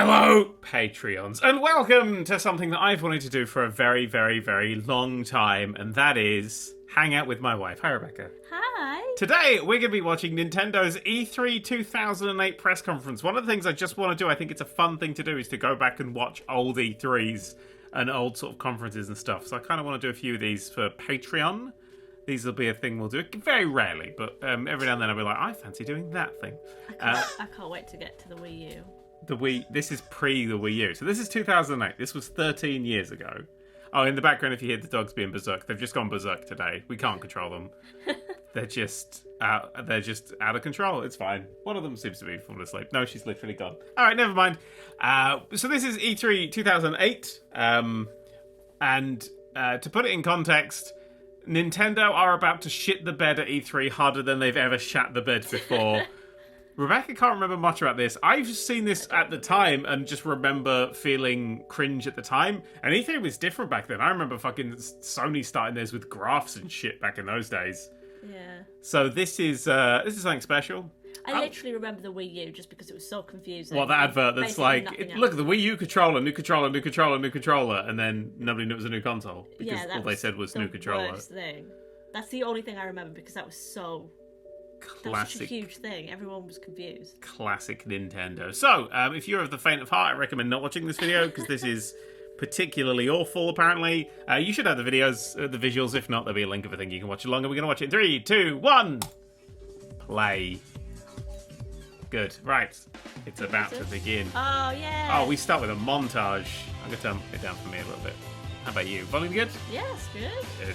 Hello, Patreons, and welcome to something that I've wanted to do for a very, very, very long time, and that is hang out with my wife. Hi, Rebecca. Hi. Today, we're going to be watching Nintendo's E3 2008 press conference. One of the things I just want to do, I think it's a fun thing to do, is to go back and watch old E3s and old sort of conferences and stuff. So I kind of want to do a few of these for Patreon. These will be a thing we'll do very rarely, but every now and then I'll be like, I fancy doing that thing. I can't wait to get to the Wii U. This is pre the Wii U. So this is 2008. This was 13 years ago. Oh, in the background, if you hear the dogs being berserk, they've just gone berserk today. We can't control them. They're just out of control. It's fine. One of them seems to be falling asleep. No, she's literally gone. All right, never mind. So this is E3 2008. And to put it in context, Nintendo are about to shit the bed at E3 harder than they've ever shat the bed before. Rebecca can't remember much about this. I've seen this at the time and just remember feeling cringe at the time. And E3 was different back then. I remember fucking Sony starting theirs with graphs and shit back in those days. Yeah. So this is something special. I literally remember the Wii U just because it was so confusing. Well, the advert that's like, look, the Wii U controller, new controller, new controller, new controller, and then nobody knew it was a new console because all they said was new controller. Worst thing. That's the only thing I remember because that was so classic. That was such a huge thing. Everyone was confused. Classic Nintendo. So, if you're of the faint of heart, I recommend not watching this video because this is particularly awful, apparently. You should have the videos, the visuals. If not, there'll be a link of a thing you can watch along. And we're going to watch it in 3, 2, 1. Play. Good. Right. It's about to begin. Oh, yeah. Oh, we start with a montage. I'm going to turn it down for me a little bit. How about you? Volume good? Yes, good. Good.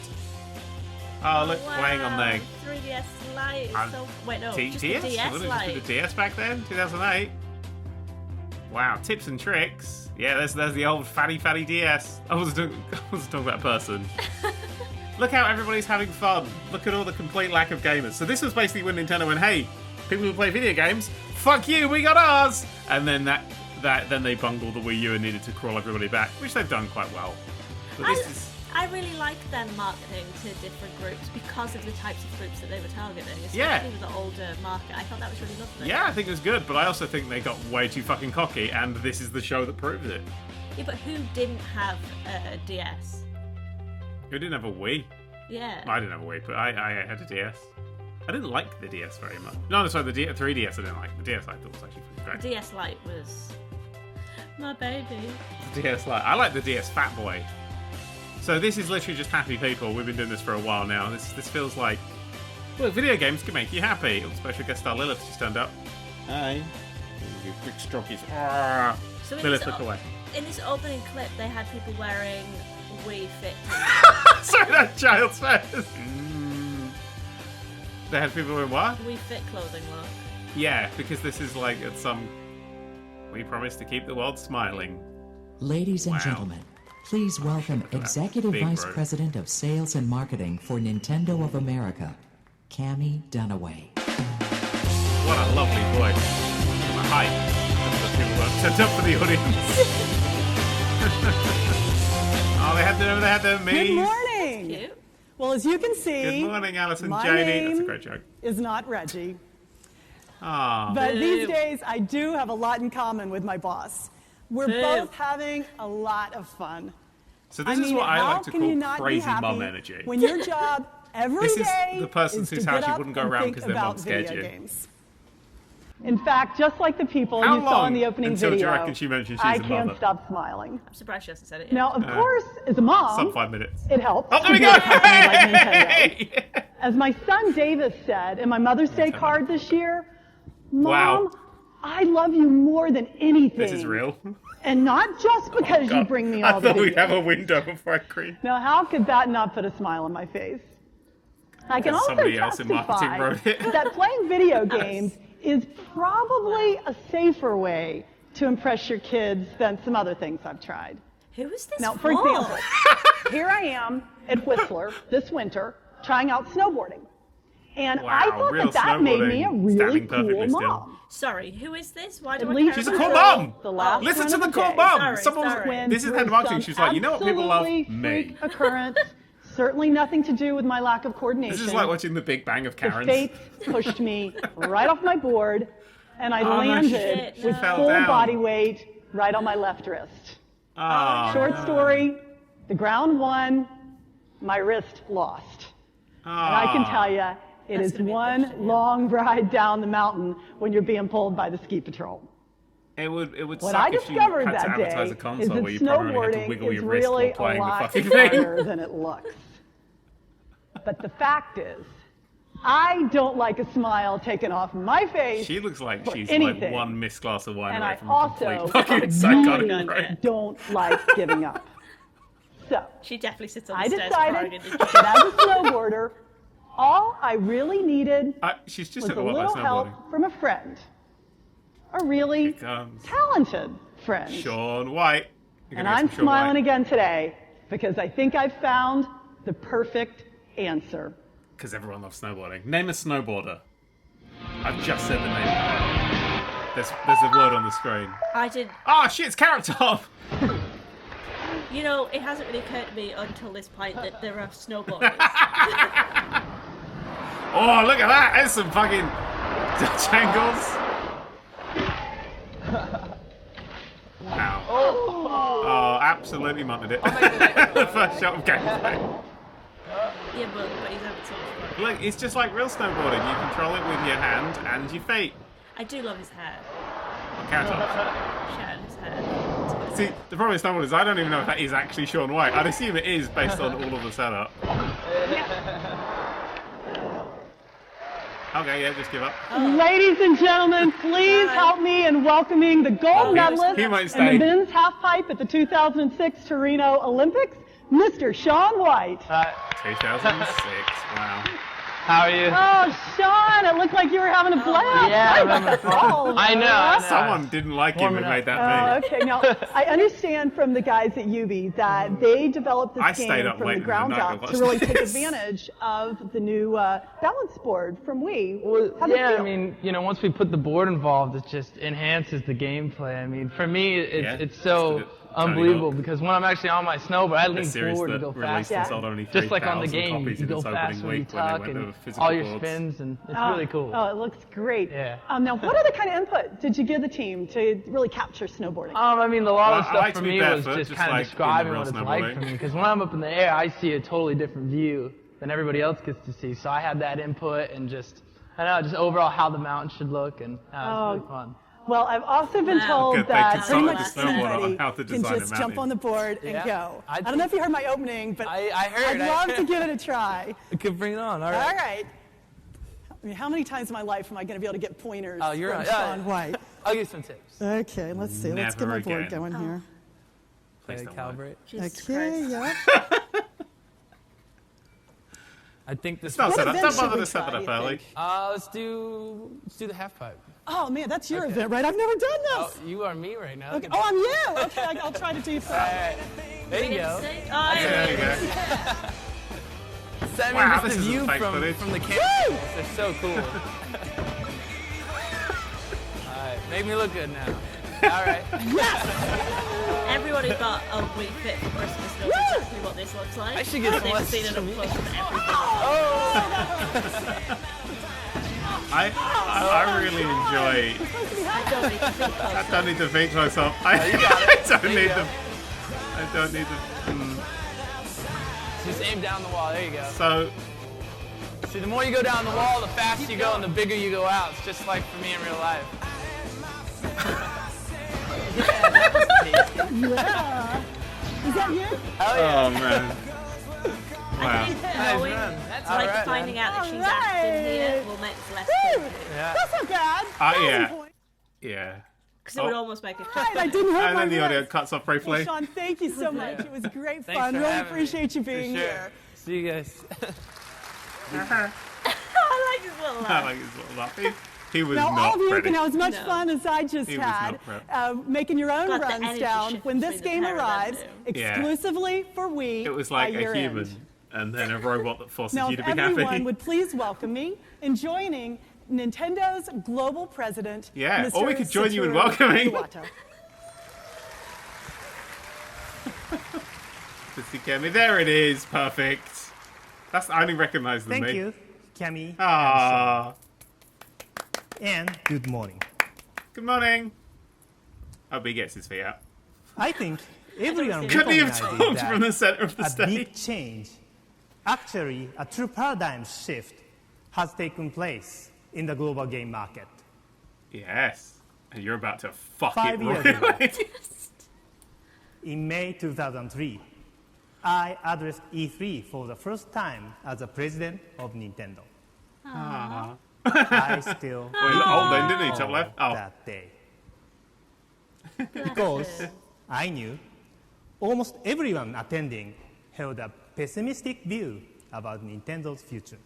Oh, look, wow. Playing on there. 3DS Lite. Wait, no. DS? The DS Lite. Just the DS back then? 2008? Wow, tips and tricks. Yeah, there's the old fatty DS. I wasn't talking about a person. Look how everybody's having fun. Look at all the complete lack of gamers. So this was basically when Nintendo went, hey, people who play video games, fuck you, we got ours! And then then they bungled the Wii U and needed to crawl everybody back, which they've done quite well. But I really liked them marketing to different groups because of the types of groups that they were targeting, especially with the older market. I thought that was really lovely. Yeah, I think it was good, but I also think they got way too fucking cocky, and this is the show that proves it. Yeah, but who didn't have a DS? Who didn't have a Wii? Yeah. I didn't have a Wii, but I had a DS. I didn't like the DS very much. No, sorry, the 3DS I didn't like. The DS I thought was actually pretty great. The DS Lite was my baby. The DS Lite. I like the DS Fat Boy. So this is literally just happy people. We've been doing this for a while now. This feels like, well, video games can make you happy. Oh, special guest star Lilith just turned up. Hi. Quick strokies. So Lilith, look away. In this opening clip, they had people wearing Wii Fit. Sorry, that child's face. They had people wearing what? Wii Fit clothing look. Yeah, because this is like at some. We promise to keep the world smiling. Ladies and gentlemen, please welcome Executive Vice President of Sales and Marketing for Nintendo of America, Cammie Dunaway. What a lovely voice. Hi. People were set up for the audience. Oh, they had their memes. Good morning. That's cute. Well, as you can see, good morning, Alison my Janie. name That's a great joke. Is not Reggie. Aww. But these days, I do have a lot in common with my boss. We're both having a lot of fun. So this is what I like to call crazy mum energy. When your job every day is the person's whose house you wouldn't go around because their mum scared you. Games. In fact, just like the people you saw in the opening video, do you reckon she mentioned she's I a can't mother? stop smiling. I'm surprised she hasn't said it yet. Now, of course, as a mom, some 5 minutes. It helps. Oh, there we go! Like Nintendo. As my son Davis said in my Mother's Day card this year, Mom, I love you more than anything. This is real. And not just because you bring me all the I thought we'd have a window before I cream. Now, how could that not put a smile on my face? I can also testify that playing video games is probably a safer way to impress your kids than some other things I've tried. Who is this Now, for example, here I am at Whistler this winter trying out snowboarding. And I thought that made me a really cool mom. Sorry, who is this? Why do At I care? She's a cool mom. Listen to the cool mom. Sorry. This is head marketing. She's like, you know what people love? Me. Occurrence. Certainly nothing to do with my lack of coordination. This is like watching the Big Bang of Karens. The fates pushed me right off my board, and I landed with full body weight right on my left wrist. Oh, Short story, the ground won, my wrist lost. Oh. And I can tell you, it is one long ride down the mountain when you're being pulled by the ski patrol. It would What suck I if you discovered had to that advertise day a console is that where you probably had to snowboarding wiggle is your wrist really while playing a the lot fucking thing. harder than it looks. But the fact is, I don't like a smile taken off my face. She looks like for she's anything. like one missed glass of wine And away I from a complete also fucking psychotic really break. don't like giving up. So She definitely sits on I the stairs decided crying in the that as a snowboarder, all I really needed She's just was took a a lot little by help snowboarding. from a friend. A really Comes talented friend. Shaun White. You're And gonna get I'm some Shaun smiling White. again today because I think I've found the perfect answer. Because everyone loves snowboarding. Name a snowboarder. I've just said the name. There's a word on the screen. I did. Oh shit, it's Carrot Top! You know, it hasn't really occurred to me until this point that there are snowboarders. Oh, look at that! There's some fucking Dutch angles. Wow. Oh, absolutely munted it. The first shot of gameplay. Yeah, but he's having so much fun. Look, it's just like real snowboarding. You control it with your hand and your feet. I do love his hair. Carrot Top. Shout out his hair. See, the problem with snowboarding is I don't even know if that is actually Shaun White. I'd assume it is based on all of the setup. Okay, yeah, just give up. Ladies and gentlemen, please help me in welcoming the gold medalist He might in stay. the men's halfpipe at the 2006 Torino Olympics, Mr. Shaun White. 2006, wow. How are you? Oh, Sean, it looked like you were having a blast. Yeah, I I'm having fun. I know. Someone didn't like him who made that meme. Okay, now I understand from the guys at UB that they developed this I stayed game up from late the in the ground night to up watch to really take this. advantage of the new balance board from Wii. Well, How'd it yeah, feel? I mean, you know, once we put the board involved, it just enhances the gameplay. I mean, for me, it's so unbelievable because when I'm actually on my snowboard, I lean forward to go fast. Just like on the game, you go fast when you tuck and all your spins, and it's really cool. Oh, it looks great. Yeah. Now, what other kind of input did you give the team to really capture snowboarding? I mean, a lot of I stuff like for to be me was barefoot, just just kind of like describing in the what it's real like for snowboarding. me. Because when I'm up in the air, I see a totally different view than everybody else gets to see. So I had that input and just, I don't know, just overall how the mountain should look, and it was really fun. Well, I've also been told Good, they that consult pretty with much the snowboarder on anybody how to can design a just jump mountain. on the board and Yeah. go. I I don't know if you heard my opening, but I heard. I'd love to give it a try. You could bring it on. All All right. right. I mean, how many times in my life am I going to be able to get pointers Oh, you're from right. Shaun White? I'll give you some tips. Okay, let's see. Let's get my Never board again. going here. Please don't Calibrate. Jesus Okay, Christ. yeah. I think this. Not What set up. event Don't should bother we to set try, that up you early. think? Let's do the half pipe. Oh man, that's your event, right? I've never done this. Oh, you are me right now. Okay. Oh, I'm you. Okay, I'll try to do so. All right. There you go. There you go. Send me Wow, just this the isn't view fake footage. from the camera. They're so cool. All right, make me look good now. All right. Everyone who got a Wii Fit for Christmas knows exactly what this looks like. I should get some They've lessons seen it up from you. close with everything. I really enjoy. I don't need to think close. I don't need to fix myself. I don't need the. Just aim down the wall. There you go. So See, the more you go down the wall, the faster you go, and the bigger you go out. It's just like for me in real life. Yeah. Is that you? Oh yeah. oh man. I Wow. think Nice, knowing, man. That's like all right, finding man. out that she's All acting here right. will make this less Woo! creepy. Yeah. That's not bad. Yeah. 1,000 points. Yeah. Because it would almost make it Right, I didn't hurt And my then the audio wrist. cuts off Well, briefly. Sean, thank you so much. It was great Thanks fun. for Really having me. appreciate you For being sure. here. See you guys. I like his little I laugh. like his little laugh. He was Now, not all of you ready. can have as much No. fun as I just He was had, not making your own Got the runs energy down shift when this between game the pair of them arrives two. Yeah. exclusively for Wii. It was like by a year human end. and then a robot that forces Now, you if to be everyone happy. would please welcome me in joining Nintendo's global president, Yeah, Mr. or we could join you in Satoru welcoming. Iwata. Kemi. There it is. Perfect. I only recognize the Thank me. you, Cami. Ah. And good morning. Good morning. Oh, but he gets his feet out. I think everyone Couldn't he have recognizes talked that from the center of the a stage? big change, actually a true paradigm shift, has taken place in the global game market. Yes. And you're about to fuck 5 it years royally. ago. In May 2003, I addressed E3 for the first time as the president of Nintendo. I still old then, didn't he? Top left? Oh. that day. Because I knew almost everyone attending held a pessimistic view about Nintendo's future.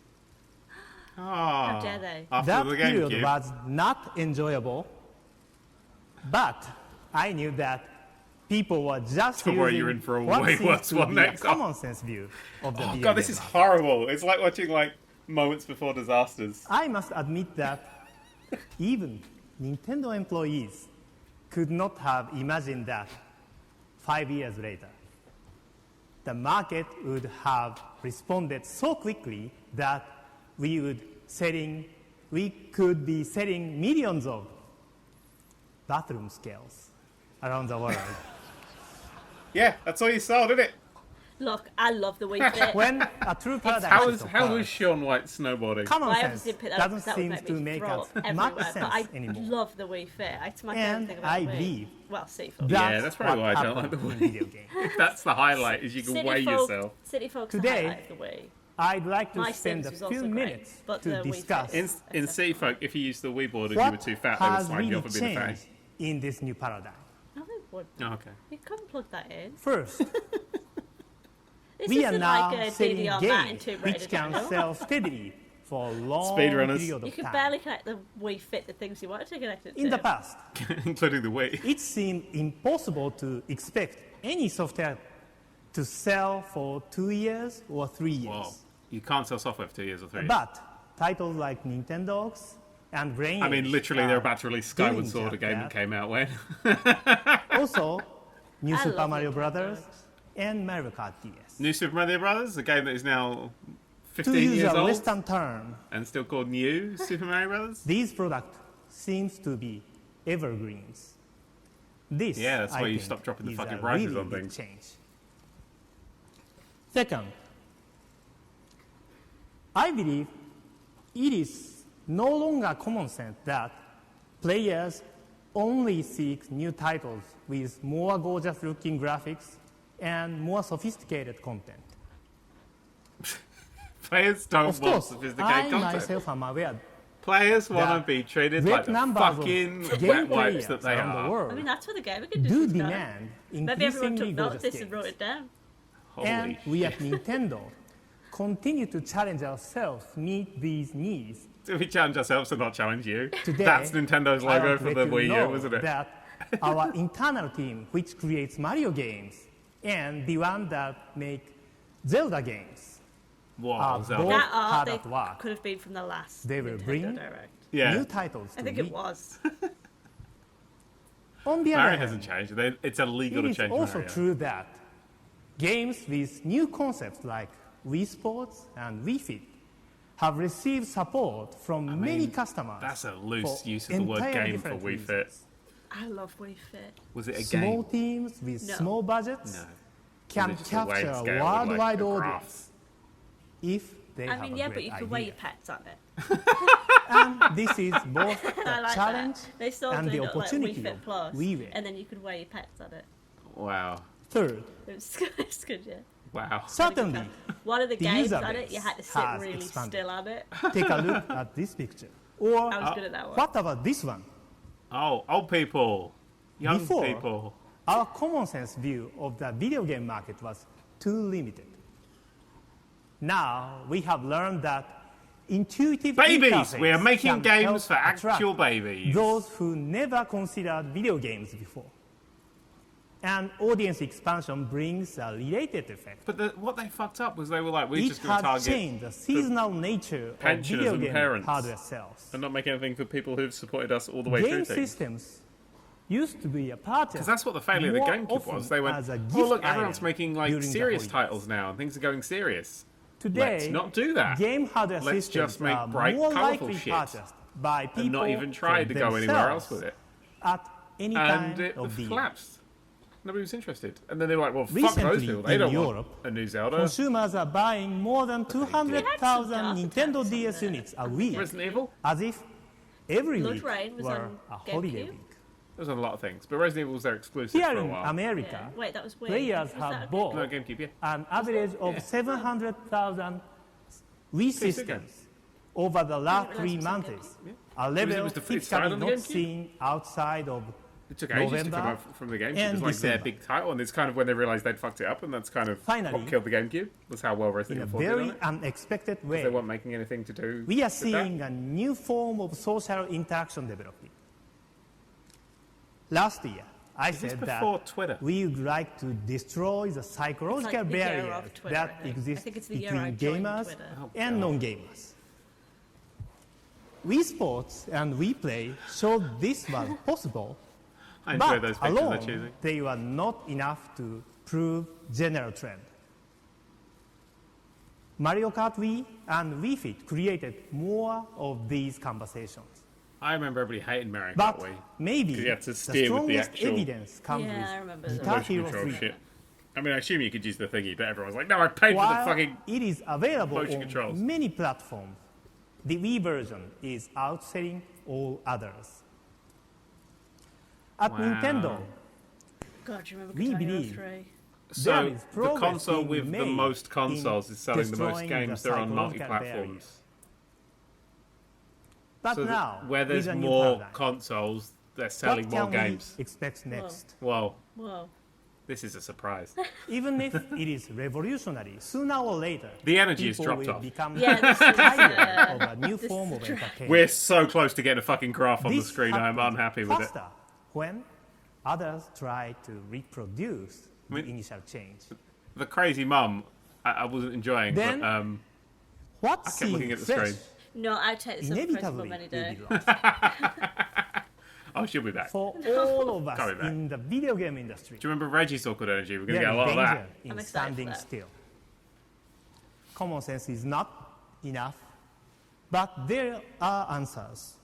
How dare they? After That the period GameCube. was not enjoyable, but I knew that people were just Don't worry, using you're in for a what way seems worse to one be next a common sense view of the Oh video god, this game is market. horrible. It's like watching like moments before disasters. I must admit that even Nintendo employees could not have imagined that 5 years later, the market would have responded so quickly that we could be selling millions of bathroom scales around the world. Yeah, that's all you saw, didn't it? Look, I love the Wii Fit. When a true paradigm shift How was occurs, Sean White snowboarding? common Well, I sense obviously picked that up doesn't because that would seem make to me make throw us up much everywhere. sense But I anymore. love the Wii Fit. It's my And favourite thing about I the Wii. believe Well, Seafood. That's probably why I don't like the happened Wii. in video games. That's the highlight, is you can weigh yourself. City Folk's Today, the highlight of the Wii. I'd like to My spend a Sims was few also great, minutes but to the Wii discuss Fit In City Folk, if you used the Wii board and you were what too fat, they would has slide you really off and be the fat. changed in this new paradigm. No, they wouldn't. Oh, okay. You couldn't plug that in. First, This we are isn't now like a selling DDR mat in games Tomb which Raider. can Daniel. sell steadily for a long Speedrunners. period of You could time. barely connect the Wii Fit to things you wanted to connect it to. In the past, Including the Wii. it seemed impossible to expect any software to sell for 2 years or 3 years. Whoa. You can't sell software for 2 years or 3 years. But titles like Nintendo's and Brain I mean, Age literally, they're are about to release doing Skyward Sword, a just game that that. came out when. Also, New I Super love Mario Nintendo's. Brothers and Mario Kart DS. New Super Mario Bros., a game that is now 15 To use years a old Western term, and still called New Super Mario Bros. these products seems to be evergreens. This, Yeah, that's I why you think, stop dropping the is fucking a prices really on big things. change. Second, I believe it is no longer common sense that players only seek new titles with more gorgeous-looking graphics and more sophisticated content. Players don't Of want course, sophisticated I content. myself am aware Players want that to be treated great like the numbers fucking of game wet wipes players that they around the are. world I mean, that's what the gaming do industry's done. demand Maybe everyone increasingly took gorgeous notice and wrote games. it down. Holy And we shit. at Nintendo continue to challenge ourselves to meet these needs. Do we challenge ourselves to not challenge you? Today, That's Nintendo's I logo want for to the let you Wii U, know wasn't it? that our internal team, which creates Mario games, and the one that make Zelda games, Wow, Zelda. both That hard art at work. could have been from the last They will Nintendo bring Direct. Yeah. new titles I to think me. it was. On the other Mario hand, hasn't changed. It's illegal it to is change also Mario. true that games with new concepts like Wii Sports and Wii Fit have received support from many customers. That's a loose for use of the word entirely game for different Wii Fit. reasons. I love Wii Fit. Was it a Small game? teams with No. small budgets No. can Was it just a weight capture scale a with, worldwide a audience graph? if they I have mean, a yeah, but great you can weigh idea. your pets on it. And this is both I a like challenge that. They still and do the it like opportunity Wii Fit of Plus, Wii Fit. and then you could weigh your pets on it. Wow. Third, It's good, yeah. Wow. certainly, One of the The games user on it, you base had to sit has really expanded. still on it. take a look at this picture. Or I was good at that one. what about this one? Oh, old people. Young Before- people. Our common sense view of the video game market was too limited. Now we have learned that intuitive Babies! interface We are making can games help for attract actual babies. those who never considered video games before. And audience expansion brings a related effect. But what they fucked up was they were like, we're It just going to has target changed the seasonal nature of pensioners video and game parents. hardware sales. and not make anything for people who've supported us all the way Game through things. systems used to be a purchase. Because that's what the failure of the more GameCube often was. They went, as a oh gift look, everyone's item making like during the serious holidays. titles now, and things are going serious. Today, Let's not do that. Game hardware Let's systems just make are bright, more colourful likely shit purchased by people And not even try for to go anywhere else themselves with it. at any time and of the year. collapsed. Nobody was interested. And then they were like, well, fuck those Recently, people. They in don't Europe, want a new Zelda. consumers are buying more than They had 200,000 some Nintendo Dark DS Attacks on units a week, Resident Evil? as if every Blood week Rain was were on a holiday GameCube. week. There's a lot of things. But Resident Evil was their exclusive Here for a in while. America, Yeah. Wait, that was weird. players Was that have a bought No, GameCube, yeah. an average of 700,000 Wii systems over the last realize 3 it was on months, GameCube. a level It was the flip side typically on the not GameCube? seen outside of It took ages to November come out from the GameCube. It and was like their December. big title, and it's kind of when they realised they'd fucked it up, and that's kind of Finally, what killed the GameCube. That's how well in Resident a Evil 4 did on very it. unexpected way. They weren't making anything to do We are with seeing that. a new form of social interaction developing. Last year, I Is this said before that Twitter? we would like to destroy the It's psychological like the year barriers of Twitter, that I think. exist I think it's the year I between joined gamers Twitter. and non-gamers. Wii Sports and Wii Play showed this was possible, I enjoy but those pictures they're alone choosing. they were not enough to prove general trend. Mario Kart Wii and Wii Fit created more of these conversations. I remember everybody hating Mario Kart But Wii. maybe You have to the steer with the strongest actual evidence comes Yeah, I remember with that. Guitar motion Hero control 3. shit. I mean, I assume you could use the thingy, but everyone's like, no, I paid for the While fucking... it is available motion on controls. many platforms, the Wii version is outselling all others. At Wow. Nintendo, God, do you remember We Guitar Hero believe 3? there So, is the progress console being with the made most in consoles is selling the most destroying games. the They're on psychological multi-platforms. But So now, where there's with a new more paradigm, consoles, they're selling what more can games. we expect next? Whoa, Whoa. this is a surprise. Even if it is revolutionary, sooner or later, The energy has people dropped will off. become Yeah, this is, tired of a new this form is of true. entertainment. We're so close to getting a fucking graph on the This screen. I'm happens unhappy with it. faster when others try to reproduce the initial change. The crazy mum, I wasn't enjoying, Then, but What kept looking seems at the fresh screen. No, I'd take this up for inevitably many will day. be lost. oh, she'll be back. For all of Coming us back. in the video game industry, Do you remember Reggie's awkward energy? We're going to there get a is lot of danger that. in I'm excited for standing that. still. Common sense is not enough, but there are answers.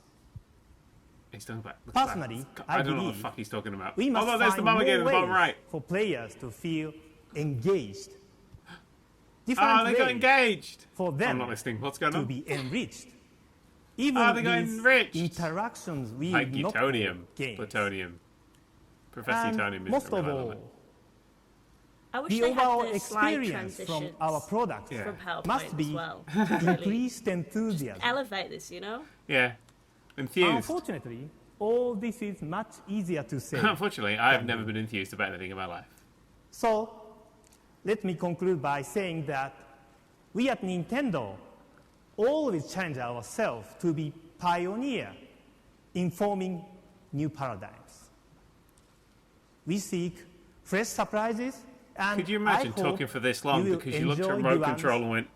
He's talking about. Personally, I I don't know what the believe fuck he's talking about. We must oh, no, there's the find mum more again in the bottom ways right. for players to feel engaged. Different Oh, they got ways engaged. for them I'm not listening. What's going to on? be enriched. Even Oh, they got these enriched. interactions we Like not Utonium, games. Plutonium. Professor And Utonium is most of irrelevant. all, I wish the they overall had the slide experience from transitions our products Yeah. from PowerPoint must as be well. Really increased enthusiasm. elevate this, you know? Yeah. Enthused. Unfortunately, all this is much easier to say. Unfortunately, I have never been enthused about anything in my life. So, let me conclude by saying that we at Nintendo always challenge ourselves to be pioneer in forming new paradigms. We seek fresh surprises, and Could you imagine I hope talking for this long you will because you looked at enjoy remote the control ones and went,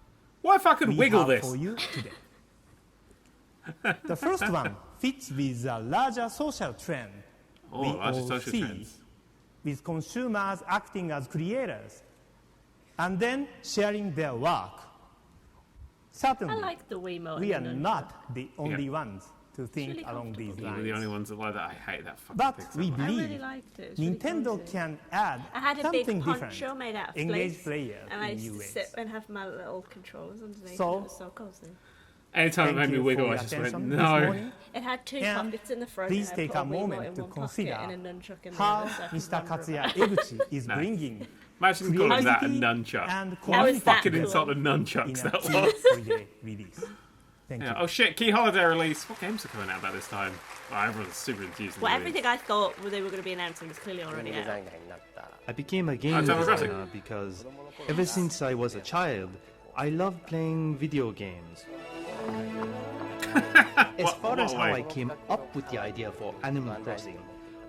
what if I could we wiggle have this? for you today. The first one fits with a larger social trend Oh, we larger all social see, trends. with consumers acting as creators and then sharing their work. Certainly, I like the Wiimote. we are and the not the only Yeah. ones to think really along these comfortable. You were the only lines. ones that like that. I hate that fucking But thing so we much. I believe really liked it. It was really Nintendo cozy. can add I had a something big different, poncho made out of engage fleece, players and I in used new to ways. sit and have my little controllers underneath. So- and it was so cozy. Anytime it Thank made me you wiggle, for I your just went, attention this no. morning. It had two And pockets in the front. please and I take put a Wiimote moment in to one consider pocket and a nunchuck in the how other, so I could Mr. wander Katsuya about. Eguchi is No. bringing Imagine calling that a creativity nunchuck. and How is that Fucking cool? insult of in nunchucks, a that key was. holiday release. Thank Yeah. you. Oh shit, Key Holiday release. What games are coming out about this time? Oh, everyone's super enthused. in Well, the everything I thought they were going to be announcing is clearly already out. I became a game Oh, Animal Crossing. designer because ever since I was a child, I loved playing video games. As far as how I came up with the idea for Animal Crossing,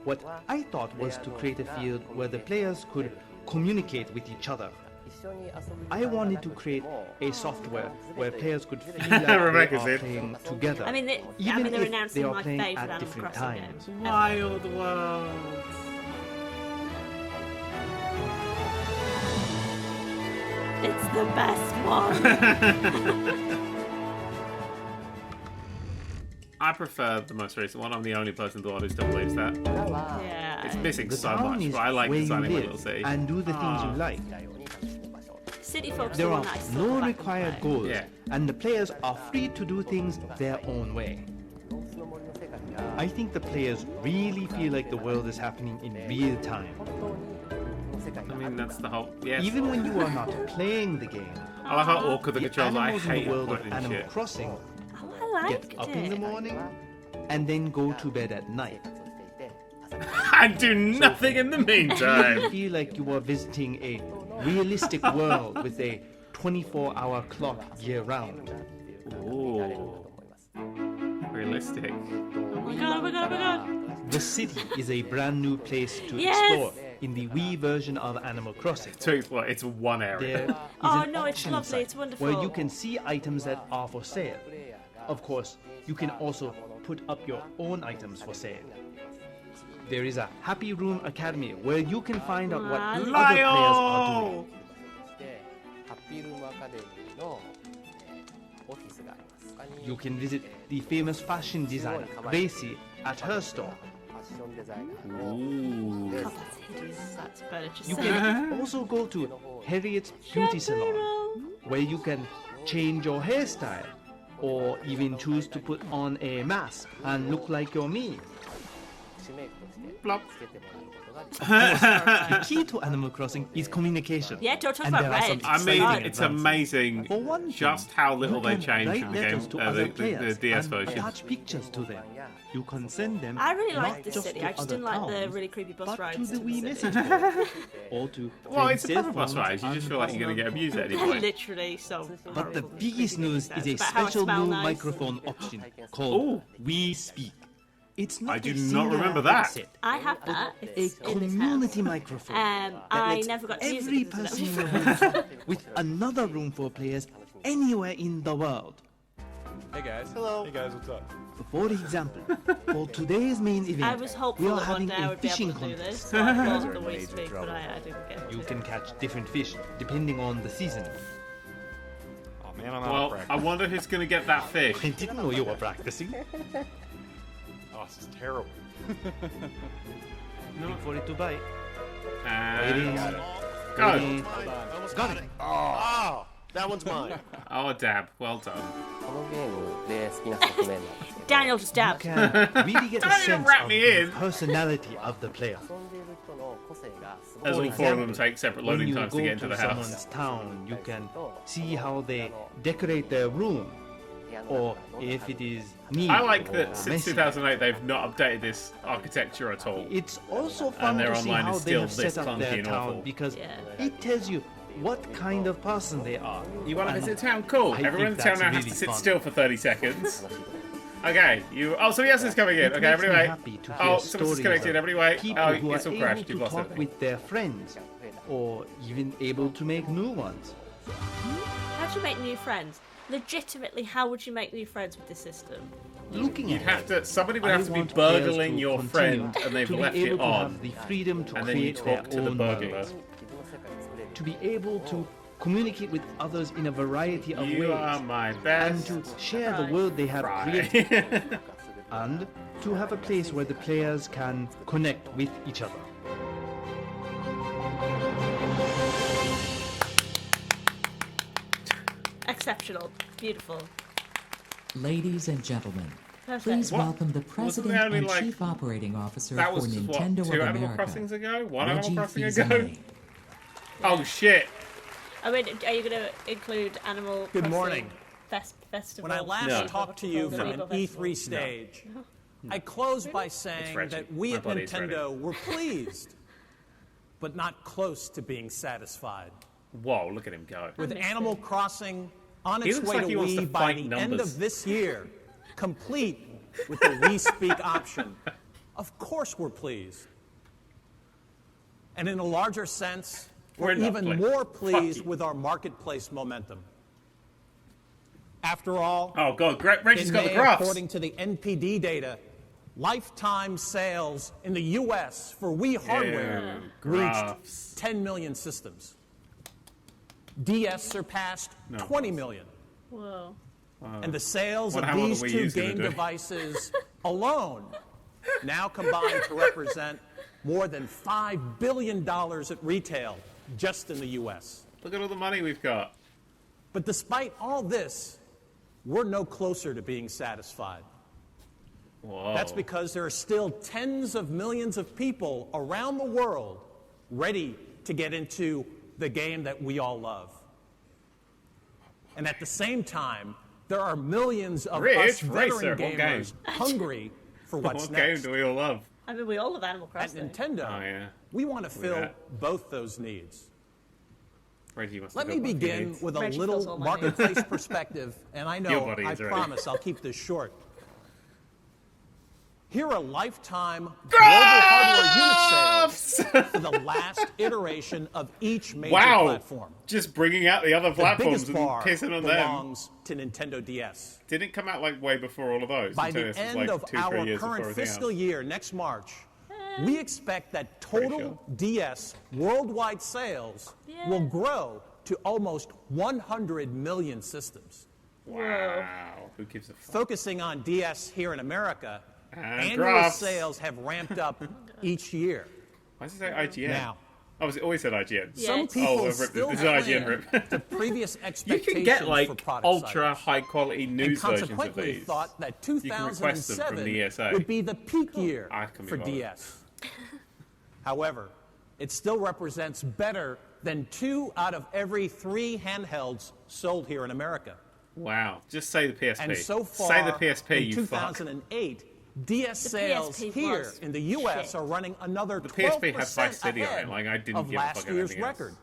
what I thought was to create a field where the players could communicate with each other. I wanted to create a software where players could feel like they Rebecca's are in. playing together, I mean, even they're if announcing they are my playing favourite at Animal different Crossing times. game. Wild World. It's the best one. I prefer the most recent one. I'm the only person in the world who still believes that. Yeah. It's missing The so town much, is but I like where you designing my live little city. and do the things you like. City folks There the are one that I still no go back and required play. goals, and the players are free to do things their own way. I think the players really feel like the world is happening in real time. I mean, that's the whole... Yes. Even when you are not playing the game, I love how awkward the the controls are. I animals in hate the world of pointing Animal shit. Crossing Oh, I get liked up it. in the morning and then go to bed at night. And do nothing in the You meantime. feel like you are visiting a realistic world with a 24-hour clock year-round. Ooh. Realistic. Oh my god, oh my god, oh my god. The city is a brand new place to Yes! explore in the Wii version of Animal Crossing. To explore, it's one area. There is Oh, an no, it's auction lovely, site it's wonderful. where you can see items that are for sale. Of course, you can also put up your own items for sale. There is a Happy Room Academy where you can find out what other players are doing. You can visit the famous fashion designer, Gracie, at her store. Ooh. God, that's hideous. That's furniture You set. can also go to Harriet's Beauty Salon, where you can change your hairstyle, or even choose to put on a mask and look like you're me. Plop. The key to Animal Crossing is communication. Yeah, don't talk And about there are red. some I mean, exciting it's advances. amazing For one thing, just how little you they can changed write from the game, letters to other the players DS and version. attach pictures to them. You can send them I really not liked this just city. to I just other didn't like the towns, really creepy bus but rides to the to Wii the message city. board, or to Well, trade it's a cell proper bus phones ride. You just and feel like you're going to get abused at any point. Literally so But horrible the and biggest creepy news things. is a It's about how I special smell new nice. microphone option called Ooh. We Speak. It's not I do a not singular remember that. headset, I have that. a It's in this community house. microphone. that I lets never got to use every it because person it's in the room talk with another room for players anywhere in the world. Hey guys. Hello. Hey guys, what's up? For example, for today's main event, I was hopeful we are that one having day I a would be fishing able to do contest. this. So I bought the Wii Speak, but I didn't get to. You can catch different fish depending on the season. Oh man, I'm out of Well, practice. I wonder who's going to get that fish. I didn't know you were practicing. Oh, this is terrible. Wait for it to bite. And Got it. go. Ready? Got it. Oh, that one's mine. Oh, dab. Well done. Daniel just You dabbed. can really get a Don't even sense wrap of me the in. personality of the player. As all four of them take separate When loading you times go to get into the house. someone's town, you can see how they decorate their room, or if it is neat I like or that since messy. 2008 they've not updated this architecture at all. It's also fun their to see online how is they still have this set up clunky their and town awful. because Yeah. it tells you what kind of person they are. You want to And visit town? Cool. I Everyone in think the town that's now has really to sit fun. still for 30 seconds. Okay, you. Oh, somebody else is coming in. It Okay, makes everybody me wait. happy to hear Oh, someone's stories disconnected. of Everybody wait. people Oh, who it's are all able crashed. to You've lost talk it. with their friends, or even able to make new ones. How do you make new friends? Legitimately, how would you make new friends with this system? Looking You'd at have it, to. Somebody would I have to be want players burgling to your continue friend, and they've to be left able it to on. have the freedom to And then you create their talk to the own burglar. worlds. To be able to communicate with others in a variety of You ways, are my and best. to share the Right. world they have created, Right. and to have a place where the players can connect with each other. Exceptional. Beautiful. Ladies and gentlemen, Perfect. please What? welcome the Wasn't President there only, and like- Chief Operating Officer That for was just, what, Nintendo 2 of Animal America, Crossings ago? 1 Reggie Animal Crossing ago? Fils-Aimé. Oh shit! I mean, are you going to include Animal Good Crossing morning. Festival? When I last No. talked to you The from an legal E3 festival? stage, I closed by saying Reggie. that we My at buddy's Nintendo were pleased, but not close to being satisfied. Whoa, look at him go. With Animal Crossing on He its looks way like to he wants to Wii by fight the end numbers. of this year, complete with the Wii Speak option, of course we're pleased. And in a larger sense, we're We're not even pleased. more Fuck pleased you. with our marketplace momentum. After all, Oh god, Reggie's in got the May, graphs. according to the NPD data, lifetime sales in the U.S. for Wii hardware graphs. reached 10 million systems. DS surpassed 20 million. Whoa. And the sales of these two game devices alone now combine to represent more than $5 billion at retail just in the U.S. Look at all the money we've got. But despite all this, we're no closer to being satisfied. Whoa. That's because there are still tens of millions of people around the world ready to get into the game that we all love. And at the same time, there are millions of us veteran gamers hungry for what's what next. What game do we all love? I mean, we all love Animal Crossing. At Nintendo, we want to fill both those needs. Let me begin with a little marketplace perspective, and I know, I promise I'll keep this short. Here are lifetime global hardware unit sales for the last iteration of each major platform. Just bringing out the other platforms and pissing on them. Belongs to Nintendo DS. Didn't come out like way before all of those. By the end of our current fiscal year, next March, we expect that total DS worldwide sales will grow to almost 100 million systems. Wow. Who gives a fuck? Focusing on DS here in America, annual sales have ramped up each year. Why does it say IGN? Now, it always said IGN. Some people still cling to previous expectations. You can get like for product ultra high quality news versions of consequently these. Thought that 2007 would be the peak year for DS. However, it still represents better than 2 out of every 3 handhelds sold here in America. Wow. Just say the PSP. And so far, say the PSP, in 2008, DS sales here in the U.S. are running another 12% ahead of last year's record.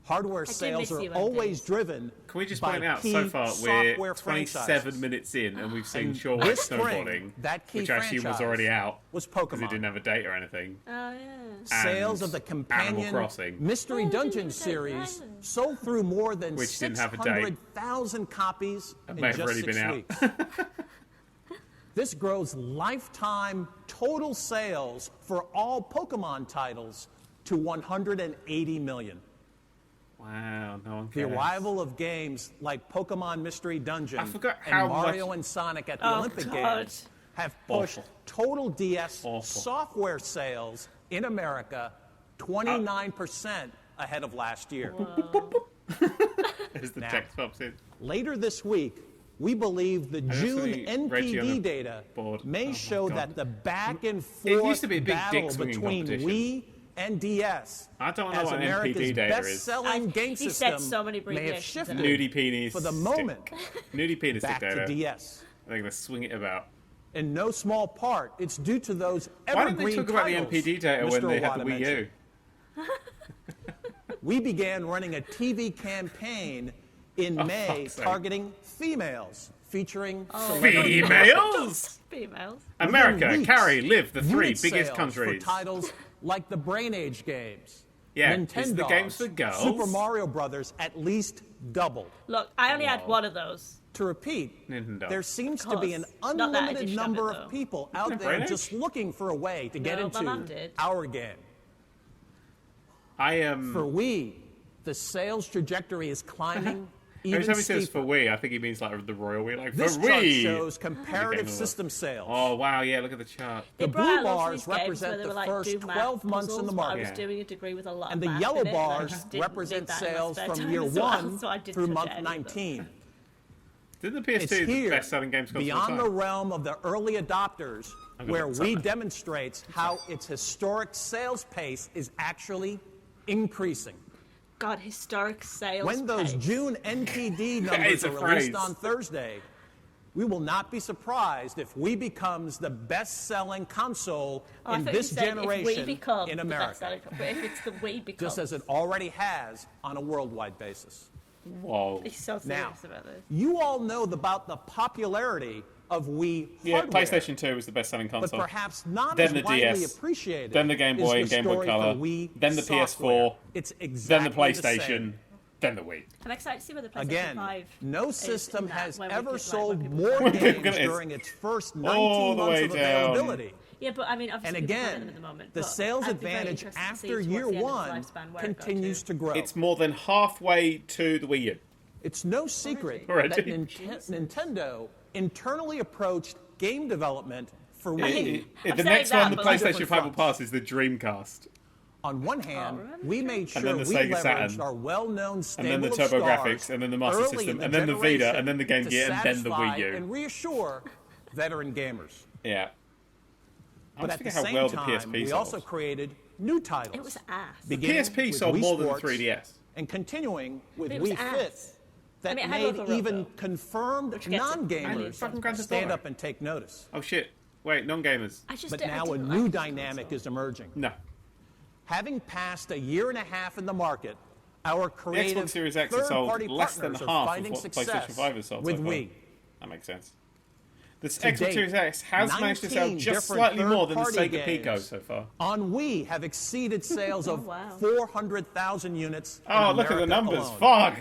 Hardware sales are always driven. Can we just point out, so far we're 27 minutes in and we've seen Shore White Snowboarding, which I assume was already out because it didn't have a date or anything. Oh, yeah. Sales of the companion Mystery Dungeon series sold through more than 600,000 copies in just 6 weeks. This grows lifetime total sales for all Pokemon titles to 180 million. Wow, no one cares. The arrival of games like Pokemon Mystery Dungeon and Mario and Sonic at the Olympic Games have pushed total DS software sales in America 29% ahead of last year. As the text pops in. Later this week, we believe the June NPD data may show that the back and forth battle between Wii and DS I don't know as what America's NPD data best-selling game system may have shifted Nudie penis for the moment Nudie penis back data. to DS. They're going to swing it about. In no small part, it's due to those evergreen Why didn't they talk about the NPD data when they had the Wii U? We began running a TV campaign in May targeting females, featuring females? Females. America, carry, live, the 3 biggest countries. For titles like the Brain Age games. Yeah, Nintendo, the games for girls. Super Mario Brothers at least doubled. Look, I only had one of those. To repeat, Nintendo. There seems to be an unlimited number of people out there just looking for a way to get into our game. For Wii, the sales trajectory is climbing. Every time he says for Wii, I think he means like the royal Wii. Like, this for chart Wii shows comparative system sales. Oh, wow, yeah, look at the chart. The blue bars represent the first 12 months in the market. I was doing a degree with a lot and the yellow bars represent sales from year 1 through month 19. Didn't the PS2 the best-selling games beyond the realm of the early adopters, where Wii demonstrates how its historic sales pace is actually increasing. God, historic sales When those June NPD numbers are released on Thursday, we will not be surprised if Wii becomes the best-selling console in this generation in America. If it's the Wii becomes. Just as it already has on a worldwide basis. Whoa. He's so serious about this. You all know about the popularity of Wii hardware. PlayStation 2 was the best-selling console. But perhaps not then as widely appreciated. Then the Game Boy and Game Boy Color. Then the PS4. It's exactly then the PlayStation. Then the Wii. I'm excited to see where the PlayStation 5 no system has ever sold more games during its first 19 months of availability. Yeah, but I mean, obviously, and again, at the moment, the sales advantage after year 1 continues to grow. It's more than halfway to the Wii U. It's no secret that Nintendo internally approached game development for Wii. The next one, the PlayStation 5 will pass, is the Dreamcast. On one hand, we made sure we leveraged our well-known stable and then the TurboGrafx, and then the Master System, and then the Vita, and then the Game Gear, and then the Wii U. And reassure veteran gamers. Yeah. But at the same time, we also created new titles. It was ass. The PSP sold more than the 3DS. And continuing with Wii Fit, that made even confirmed non-gamers stand up and take notice. Oh shit! Wait, non-gamers. But now a new dynamic is emerging. No. Having passed a year and a half in the market, our creative Xbox Series X has sold less than half of what PlayStation 5 has sold with so far. Wii. That makes sense. The Xbox Series X has managed to sell just slightly more than the Sega Pico so far. On Wii have exceeded sales of 400,000 units. Oh, look at the numbers! Fuck.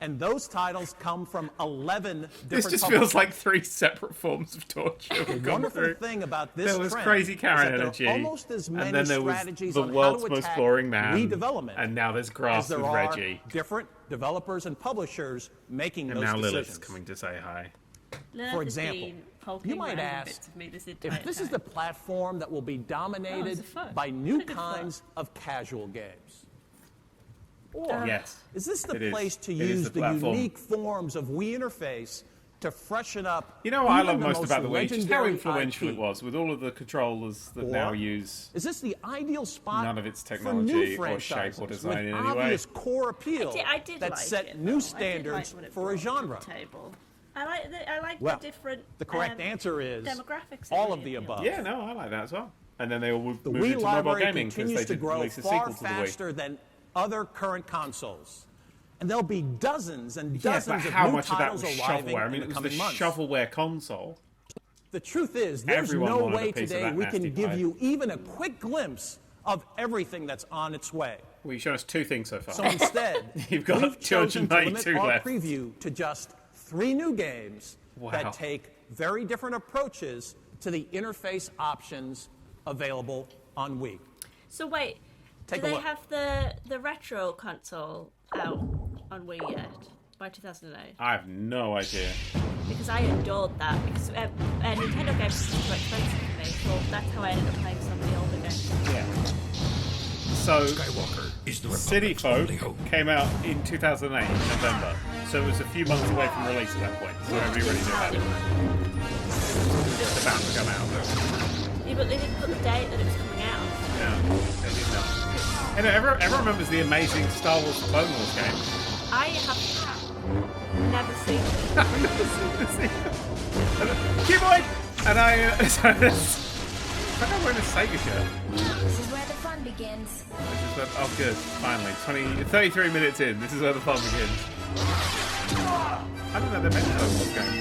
And those titles come from 11 different This just feels like 3 separate forms of torture. The wonderful thing about this there was crazy Karen energy, almost as many and then there was strategies the on world's how to most boring man, redevelopment, and now there's Grass with Reggie. Different developers and publishers making and those now decisions. Lilith's coming to say hi. For example, you might ask if this is the platform that will be dominated by new kinds of casual games. Or is this the place to use the unique forms of Wii interface to freshen up? You know what I love most about the Wii? Just how influential it was with all of the controllers that now use. Is this the ideal spot? None of its technology or shape or design in any way. Obvious core appeal that set new standards for a genre. I like the different. The correct answer is demographics. All of the above. Yeah, no, I like that as well. And then they all moved into Wii mobile gaming because they did release a sequel to the Wii. Faster than other current consoles. And there'll be dozens and dozens but of how new much of that was titles arriving shovelware? I mean, in it the was the coming months. shovelware console. The truth is, there's Everyone no wanted a way piece of today that we can nasty give pie. you even a quick glimpse of everything that's on its way. Well, you've shown us 2 things so far. So instead, you've got we've chosen to limit 292 our left. preview to just 3 new games that take very different approaches to the interface options available on Wii. So wait, do they have the retro console out on Wii yet by 2008? I have no idea. Because I adored that. Because Nintendo games were too expensive for me, so that's how I ended up playing some of the older games. Yeah. So, City Folk came out in 2008 in November, so it was a few months away from release at that point. So everybody already knew about it. It's about to come out, though. Yeah, but they didn't put the date that it was coming out. No, they did not. And everyone remembers the amazing Star Wars Clone Wars game. I have never seen it. I've never seen the sequel. Keyboard! And I think I'm wearing a Sega shirt. This is where the fun begins. Oh, good. Finally. 33 minutes in. This is where the fun begins. I don't know they made a Clone Wars game.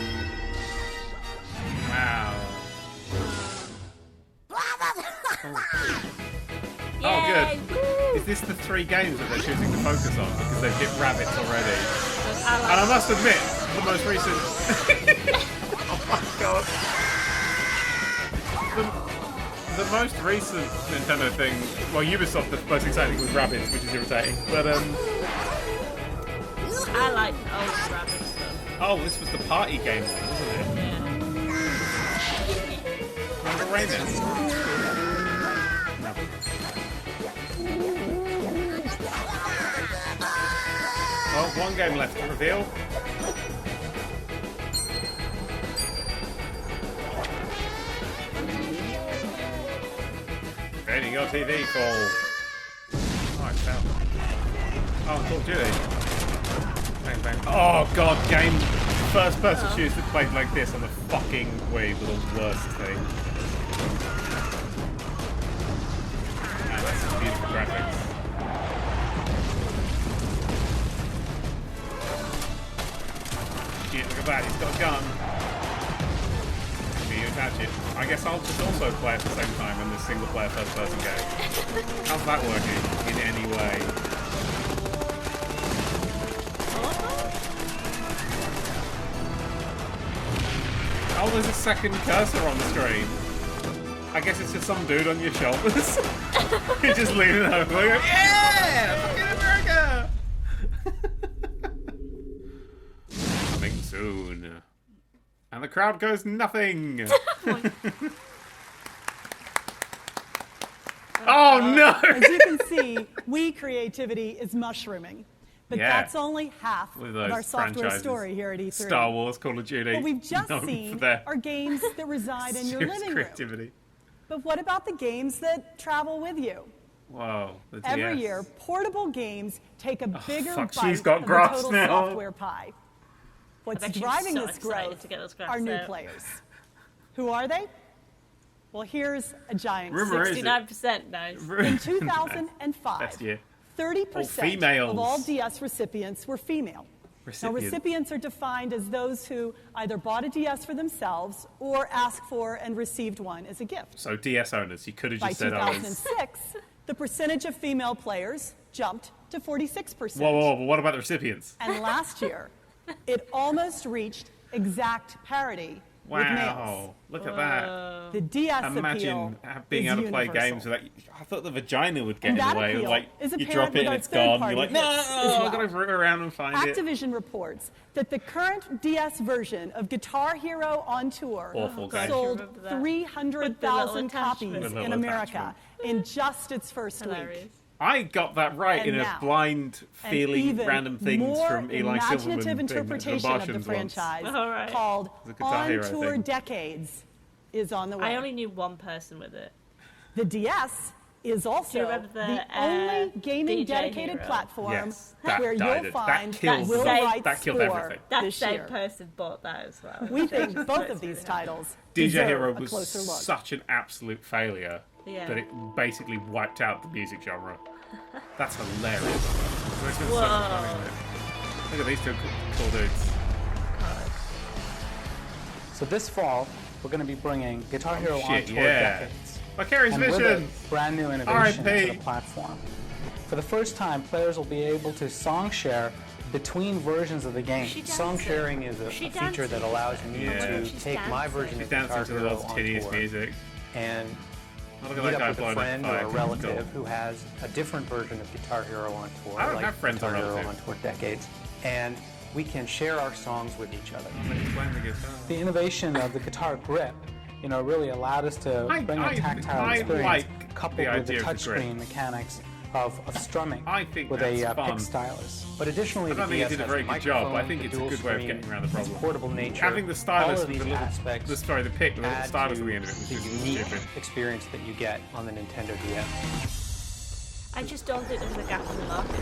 Wow. Oh, good. Is this the 3 games that they're choosing to focus on? Because they've hit rabbits already. And I must admit, the most recent... oh my god. The most recent Nintendo thing... Well, Ubisoft, the most exciting was rabbits, which is irritating. But, I like old rabbit stuff. Oh, this was the party game one, wasn't it? Yeah. Remember Rayman? No. Well, 1 game left to reveal. Fading your TV for... Oh, I fell. Oh, Call of Duty. Bang, bang. Oh, God, game... First-person shooters that played like this on the fucking Wii were the worst thing. Man, that's some beautiful graphics. Shit, look at that, he's got a gun. Maybe you attach it. I guess I'll just also play at the same time in this single-player first-person game. How's that working in any way? Oh, there's a second cursor on the screen. I guess it's just some dude on your shoulders. You're just leaning over going, yeah! Fucking America! soon. And the crowd goes nothing. Oh no! As you can see, Wii creativity is mushrooming. But that's only half of our software story here at E3. Star Wars, Call of Duty. What we've just seen are games that reside in your living room. But what about the games that travel with you? Whoa, the DS. Every year, portable games take a bigger bite she's got of grass the total now. software pie. What's driving this growth are new players. Who are they? Well, here's a giant 69% now. In 2005, 30% of all DS recipients were female. Now, recipients are defined as those who either bought a DS for themselves or asked for and received one as a gift. So DS owners, you could have just said By 2006, the percentage of female players jumped to 46%. Whoa, but what about the recipients? And last year, it almost reached exact parity with males. Look at that. The DS Imagine being able to play games with that. I thought the vagina would get in the way. Like, you drop it and it's gone. You're like, no, I've got to root around and find it. Activision reports that the current DS version of Guitar Hero on Tour sold 300,000 copies in America in just its first week. I got that right in a blind feeling random things from Eli Silverman. Imaginative interpretation of the franchise called On Tour Decades is on the way. I only knew one person with it. The DS is also the only gaming dedicated platform where you'll find that Will Wright's score that this same year. person bought that as well. We think both of these titles DJ Hero was such an absolute failure that it basically wiped out the music genre. That's hilarious. Look at these two cool dudes. So this fall, we're going to be bringing Guitar Hero on Tour Decades. Vicarious and Vision! With a brand new innovation to the platform. For the first time, players will be able to song share between versions of the game. Song sharing is a feature that allows me to take my version of Guitar Hero on tour music. And meet up with a friend or a relative who has a different version of Guitar Hero on tour, like Guitar Hero on Tour Decades, and we can share our songs with each other. The innovation of the guitar grip, really allowed us to bring a tactile experience coupled with the touchscreen mechanics of strumming with a pick stylus. But additionally, I don't think it did a very good job, but I think it's a good way of getting around the problem. Portable nature, having the stylus all of with these the little, aspects the pick with the stylus at the end of it, the unique experience that you get on the Nintendo DS. I just don't think there's a gap in the market.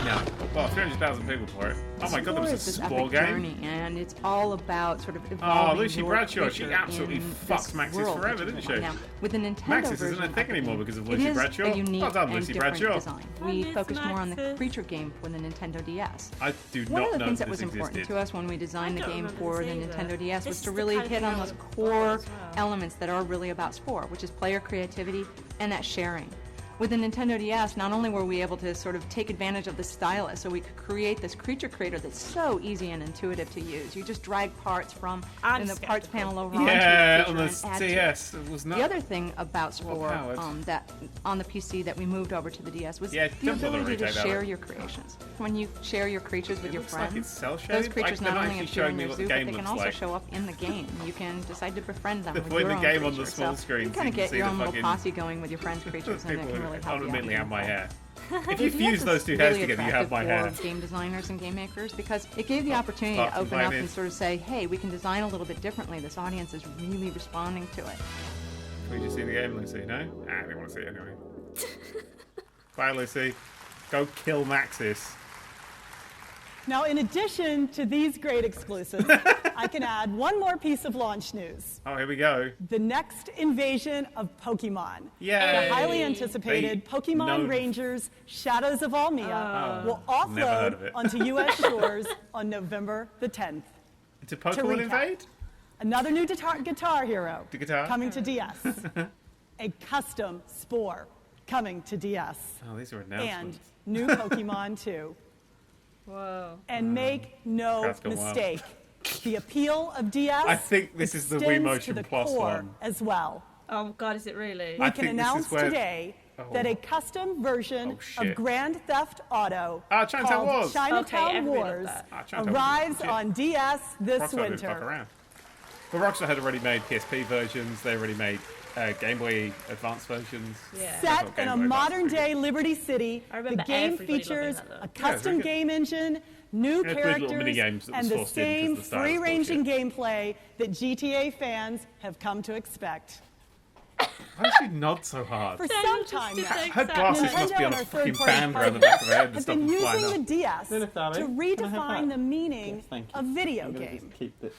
No. Well, 300,000 people for it. Oh my god, there was a spore game. Journey, and it's all about sort of evolving. Oh, Lucy Bradshaw, she absolutely fucked Maxis forever, didn't she? Now, with the Nintendo Maxis isn't a thing anymore because of Lucy Bradshaw. It is a unique well done, and Lucy different Bradshaw. design. We focused more on the creature game for the Nintendo DS. I do One not of the know things that that was important existed. to us when we designed the game for the Nintendo DS was to really hit on those core elements that are really about Spore, which is player creativity and that sharing. With the Nintendo DS, not only were we able to sort of take advantage of the stylus, so we could create this creature creator that's so easy and intuitive to use. You just drag parts from the parts panel over onto the on the DS. It was not. The other thing about Spore that on the PC that we moved over to the DS was the ability to share your creations. When you share your creatures with your friends, those creatures not only appear in your zoo, but they can also show up in the game. You can decide to befriend them with your own game creature. on the small screen. You kind of get your own little posse going with your friends' creatures, and it can really help you out. Have my hair. If you fuse those two hairs together, you have my hair. Game designers and game makers, because it gave the opportunity to open up and sort of say, hey, we can design a little bit differently. This audience is really responding to it. Can we just see the game, Lucy? No? I didn't want to see it anyway. Bye, Lucy. Go kill Maxis. Now, in addition to these great exclusives, I can add one more piece of launch news. Oh, here we go. The next invasion of Pokemon. Yay. The highly anticipated Pokemon Rangers Shadows of Almia will offload onto U.S. shores on November the 10th. It's a Pokemon Invade? Another new Guitar Hero coming to DS. A custom Spore coming to DS. Oh, these are announcements. And new Pokemon 2. Whoa. And make no mistake, the appeal of DS I think this is the Wii Motion to the Plus core one as well. Oh God, is it really? We can announce today that a custom version of Grand Theft Auto Chinatown called Wars. Chinatown Wars arrives on DS this Rockstar winter. didn't fuck around. But Rockstar had already made PSP versions. They already made Game Boy Advance versions. Yeah. Set in a modern-day Liberty City, the game features a custom game engine, new characters, and the same free-ranging gameplay that GTA fans have come to expect. Why does she nod so hard? For some time now, her glasses must be on a fucking band around the back of her head and have stuff been flying using up. the DS to redefine the meaning of video game.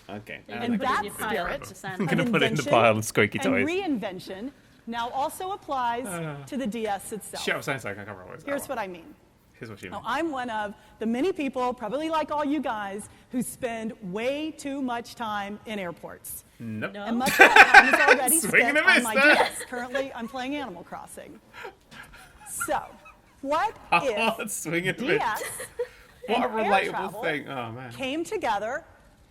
Okay. And that spirit I'm going to put it in the pile of squeaky toys. And reinvention now also applies to the DS itself. Shit, I was saying something. I can't remember what it was. Here's what I mean. Here's what you mean. I'm one of the many people, probably like all you guys, who spend way too much time in airports. Nope. And much of that time is already spent on my DS. Currently, I'm playing Animal Crossing. So, what if DS what a and air relatable travel thing. Oh, man. came together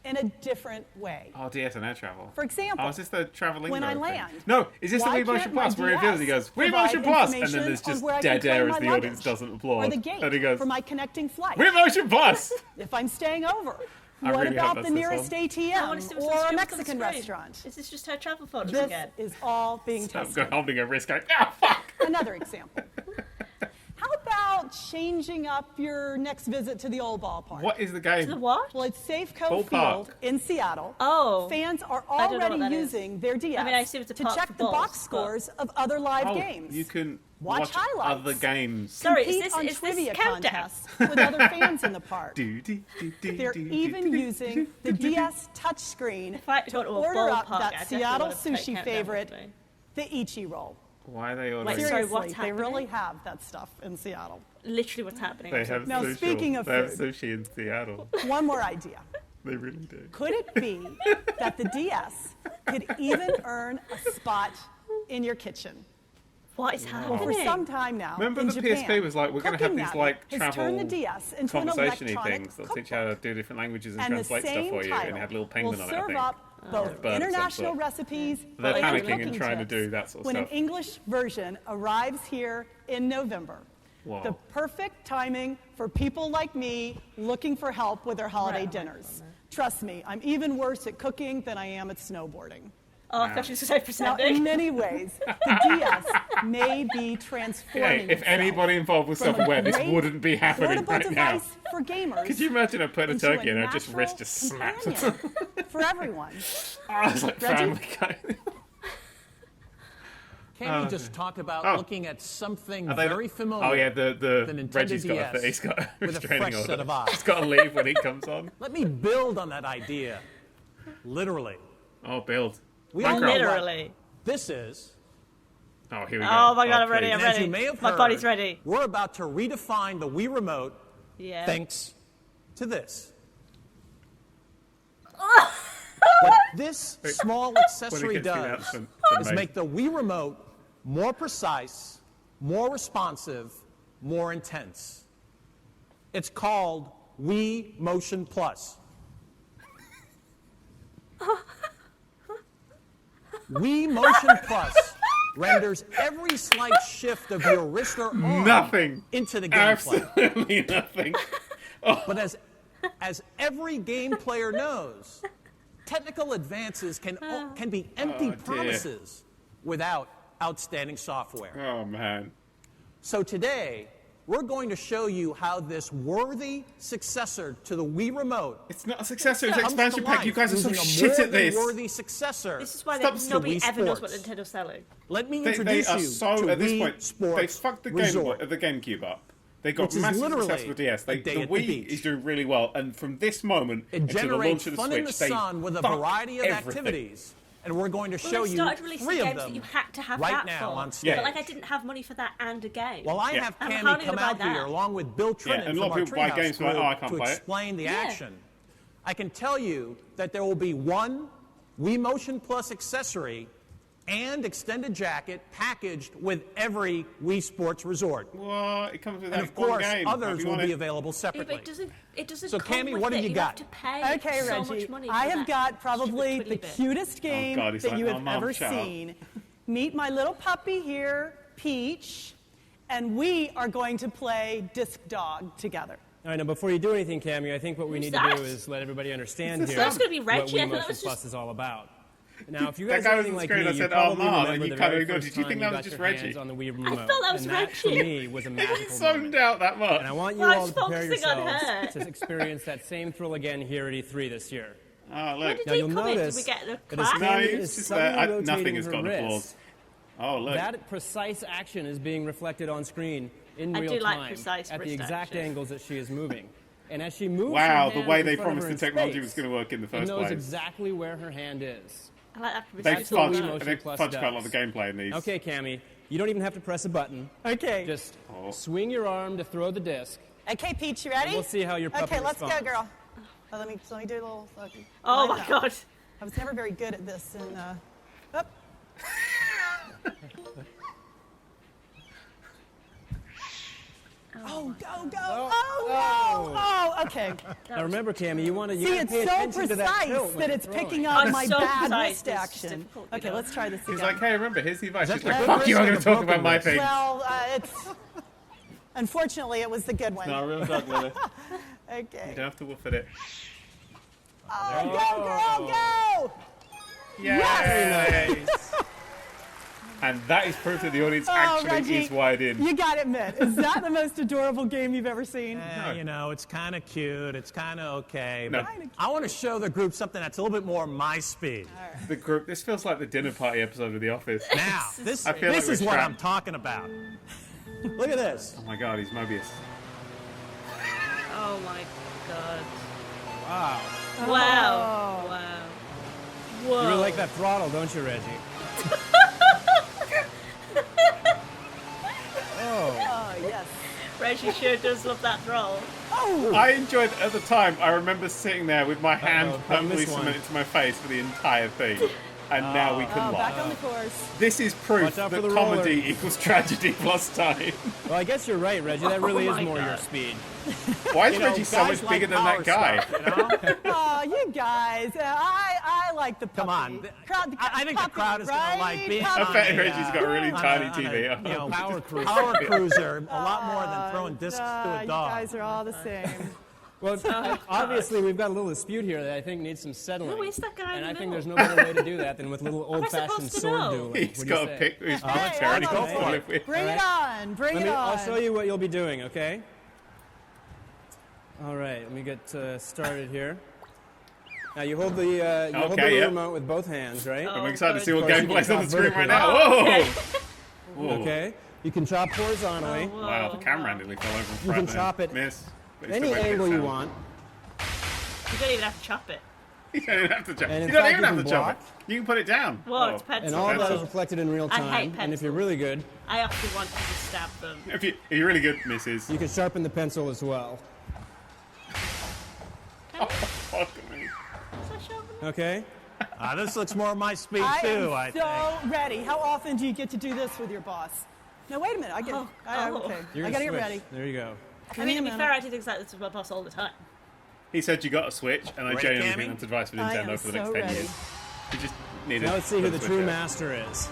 in a different way? Oh, DS and air travel. For example, is this the traveling when I thing? land, No, is this the why Wii Motion can't my Plus where he DS reveals, he goes, Wii Motion Plus! And then there's on just where I can dead air claim as my the audience luggage? doesn't applaud. Or the gate and he goes, for my connecting flight. Wii Motion Plus! If I'm staying over. I What really hope about that's the this nearest one. ATM or a Mexican restaurant? Is this just her travel photos This again? is all being I'm tested. holding a wrist going, fuck! Another example. How about changing up your next visit to the old ballpark? What is the game? To the what? Well, it's Safeco Ballpark. Field in Seattle. Oh. Fans are I don't know already what that using their DS I mean, I assume it's a to park check for the box balls, scores of other live games. You can Watch highlights. other games. Sorry, Compete on trivia contests with other fans in the park. They're even using the DS touchscreen to order up that Seattle sushi favorite, the Ichi roll. Why are they ordering? Wait, Seriously, sorry, what's they happening? really have that stuff in Seattle. Literally what's happening. They have Now, sushi. speaking of they have food. sushi in Seattle. One more idea. They really do. Could it be that the DS could even earn a spot in your kitchen? What is happening? Well, for some time now, Remember in the Japan, PSP was like, we're going to have Cooking these Navi like has travel turned the DS into an conversation-y electronic things that'll teach you how to do different languages and and the translate stuff same for you. And title it had a little will penguin on it, I serve think. up both bird of some international sort. recipes They're and panicking and cooking trying to tips do that sort of when stuff. an English version arrives here in November. Whoa. The perfect timing for people like me looking for help with their holiday dinners. Trust me, I'm even worse at cooking than I am at snowboarding. Oh, I thought you were so Now, presenting. in many ways, the DS may be transforming If anybody involved with self-aware, this great wouldn't be happening portable right now. device for gamers. Could you imagine her putting a into turkey in and her just wrist just snaps? companion for everyone. Oh, it's like Reggie? Family Guy. Cammy just talked about looking at something very familiar. Oh yeah, the Nintendo Reggie's DS got he's got a with a restraining fresh set order. of eyes. He's got to leave when he comes on. Let me build on that idea. Literally. Oh, build. We all know Literally. what this is. Oh, here we go. Oh my god, I'm please. ready, I'm And as ready. you may have My heard, body's ready. We're about to redefine the Wii Remote Yeah. thanks to this. What this small accessory does is make the Wii Remote more precise, more responsive, more intense. It's called Wii Motion Plus. Wii Motion Plus renders every slight shift of your wrist or arm into the gameplay. Absolutely nothing. But as every game player knows, technical advances can be empty promises without outstanding software. Oh, man. So today, we're going to show you how this worthy successor to the Wii Remote. It's not a successor, it's an comes to expansion pack. life You guys are so using a shit more at than this. worthy successor. This is why Stop nobody Wii ever knows what Sports. Nintendo's selling. Let me They introduce are you so, to at this Wii point, Sports they fucked the Resort. GameCube up. They got Which is massive literally success with the DS. a day The at the Wii beach. is doing really well, and from this moment It until the generates launch of the fun Switch, in the they sun with a fuck variety of everything. activities. And we're going to Well, show they you started releasing 3 of games them that you had to have right that now for. on stage. But like I didn't have money for that and a game. Well, I have And Cammy how are you come gonna out buy that? here along with Bill Trinan and a from lot our of people buy Treehouse games like, group oh, I can't to play it. explain the Yeah. action. I can tell you that there will be one Wii Motion Plus accessory and extended jacket packaged with every Wii Sports Resort. What? It comes with And like of course, one game. others will be available Yeah, separately. but it doesn't So, come Cammy, with what have it. you got? Have to pay Okay, so Reggie, much money I for have that got probably stupid the twiddly bit. cutest game God, he's that like, you "Oh, have Mom, ever shut up." seen. Meet my little puppy here, Peach, and we are going to play Disc Dog together. All right, now before you do anything, Cammy, I think what we need to do is let everybody understand here what Wii Motion Plus is all about. Now, if you guys are anything like me, you probably remember the very first time you got your hands on the Wii remote. I thought that was and that, for me, was a magical zoned out that much. And I want you all to prepare yourselves to experience that same thrill again here at E3 this year. Oh, look. Now, you'll notice that as Cammy is suddenly rotating her wrist, oh, look. that precise action is being reflected on screen in real time at the exact angles that she is moving. And as she moves wow, the way they promised the technology was going to work in the first place. It knows exactly where her hand is. I like that. They fudge quite a lot of the gameplay in these. Okay, Cammy, you don't even have to press a button. Okay. Just swing your arm to throw the disc. Okay, Peach, you ready? We'll see how your puppy responds. responds. Go, girl. Let me do a little. Oh my God! I was never very good at this. And oh, go, go! Oh, okay. Now remember, Cammy, you want to see. It's pay so precise that it's picking up my bad wrist It's action. Okay, let's try this again. He's like, hey, remember, here's the advice. She's like, fuck you, I'm going to talk about my thing. Well, unfortunately, it was the good one. No, real dog with it. Okay. You don't have to woof at it. Oh, go, girl, go! Yay! Yes! And that is proof that the audience actually Reggie, is wide in. You gotta admit, is that the most adorable game you've ever seen? No. You know, it's kind of cute. It's kind of okay. No. But I want to show the group something that's a little bit more my speed. Right. The group. This feels like the dinner party episode of The Office. Now, this is what I'm talking about. Look at this. Oh my God, he's Mobius. Oh my God. Wow. Wow. Wow. Whoa. You really like that throttle, don't you, Reggie? Oh, yes. Reggie sure does love that roll. Oh! I enjoyed it at the time. I remember sitting there with my hand permanently cemented to my face for the entire thing. And now we can laugh. Back on the course. This is proof that comedy equals tragedy plus time. Well, I guess you're right, Reggie. That really is more your speed. Why is Reggie so much bigger than that guy? Stuff, you know? Oh, you guys. I like the puppy. Come on. I think the crowd is going to like being I bet Reggie's got a really tiny TV. You know, power cruiser, a lot more than throwing discs to a dog. You guys are all the same. Well, obviously, we've got a little dispute here that I think needs some settling. Who is that guy and in I the think middle? there's no better way to do that than with a little old-fashioned sword dueling. He's got a pick. He's Hey, go for it. Bring it on. Bring it on. I'll show you what you'll be doing, okay? All right, let me get started here. Now, you hold the, remote with both hands, right? I'm excited to see what gameplay's on the screen right now. Whoa! Whoa. Okay. You can chop horizontally. Wow, the camera randomly fell over in front. You can chop it any angle you want. You don't even have to chop it. You don't even have to chop it. You don't even have to chop it. You can put it down. Well, it's pencil. And all of that is reflected in real time. I hate pencils. And if you're really good, I often want to just stab them. If you're really good, missus. You can sharpen the pencil as well. Oh, fuck me. Okay. This looks more my speed too. I think. So ready. How often do you get to do this with your boss? No, wait a minute. Okay. I gotta get ready. There you go. I mean, to be fair, I do things like this with my boss all the time. He said you got a Switch, and I genuinely think that's advice for Nintendo for the next 10 years. You just need it. Now let's see who the true master is.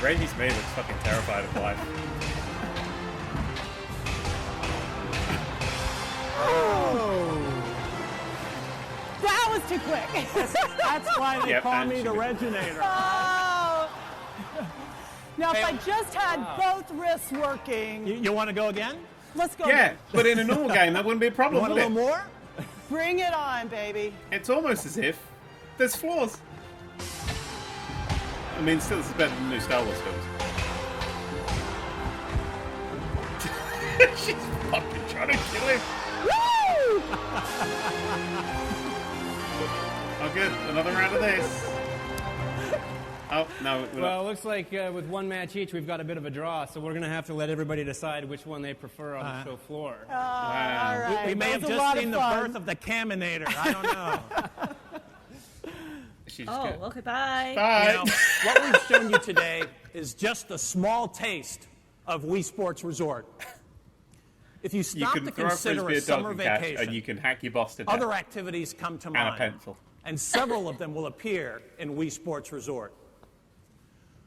Reggie Smith looks fucking terrified of life. Oh! That was too quick. That's why they call me the Reginator. Oh! Now, if I just had both wrists working... You want to go again? Let's go. Yeah, but in a normal game, that wouldn't be a problem, would it? You Want a little more? Bring it on, baby. It's almost as if there's flaws. I mean, still, this is better than the new Star Wars films. She's fucking trying to kill him. Woo! Oh, good. Another round of this. Oh, no. Well, it looks like with one match each, we've got a bit of a draw, so we're going to have to let everybody decide which one they prefer on the show floor. All right. We may have just seen the birth of the Caminator. I don't know. Okay, bye. Bye. You know, what we've shown you today is just a small taste of Wii Sports Resort. If you stop to consider a summer vacation, and you can hack your boss to death. Other activities come to mind. And a pencil. And several of them will appear in Wii Sports Resort.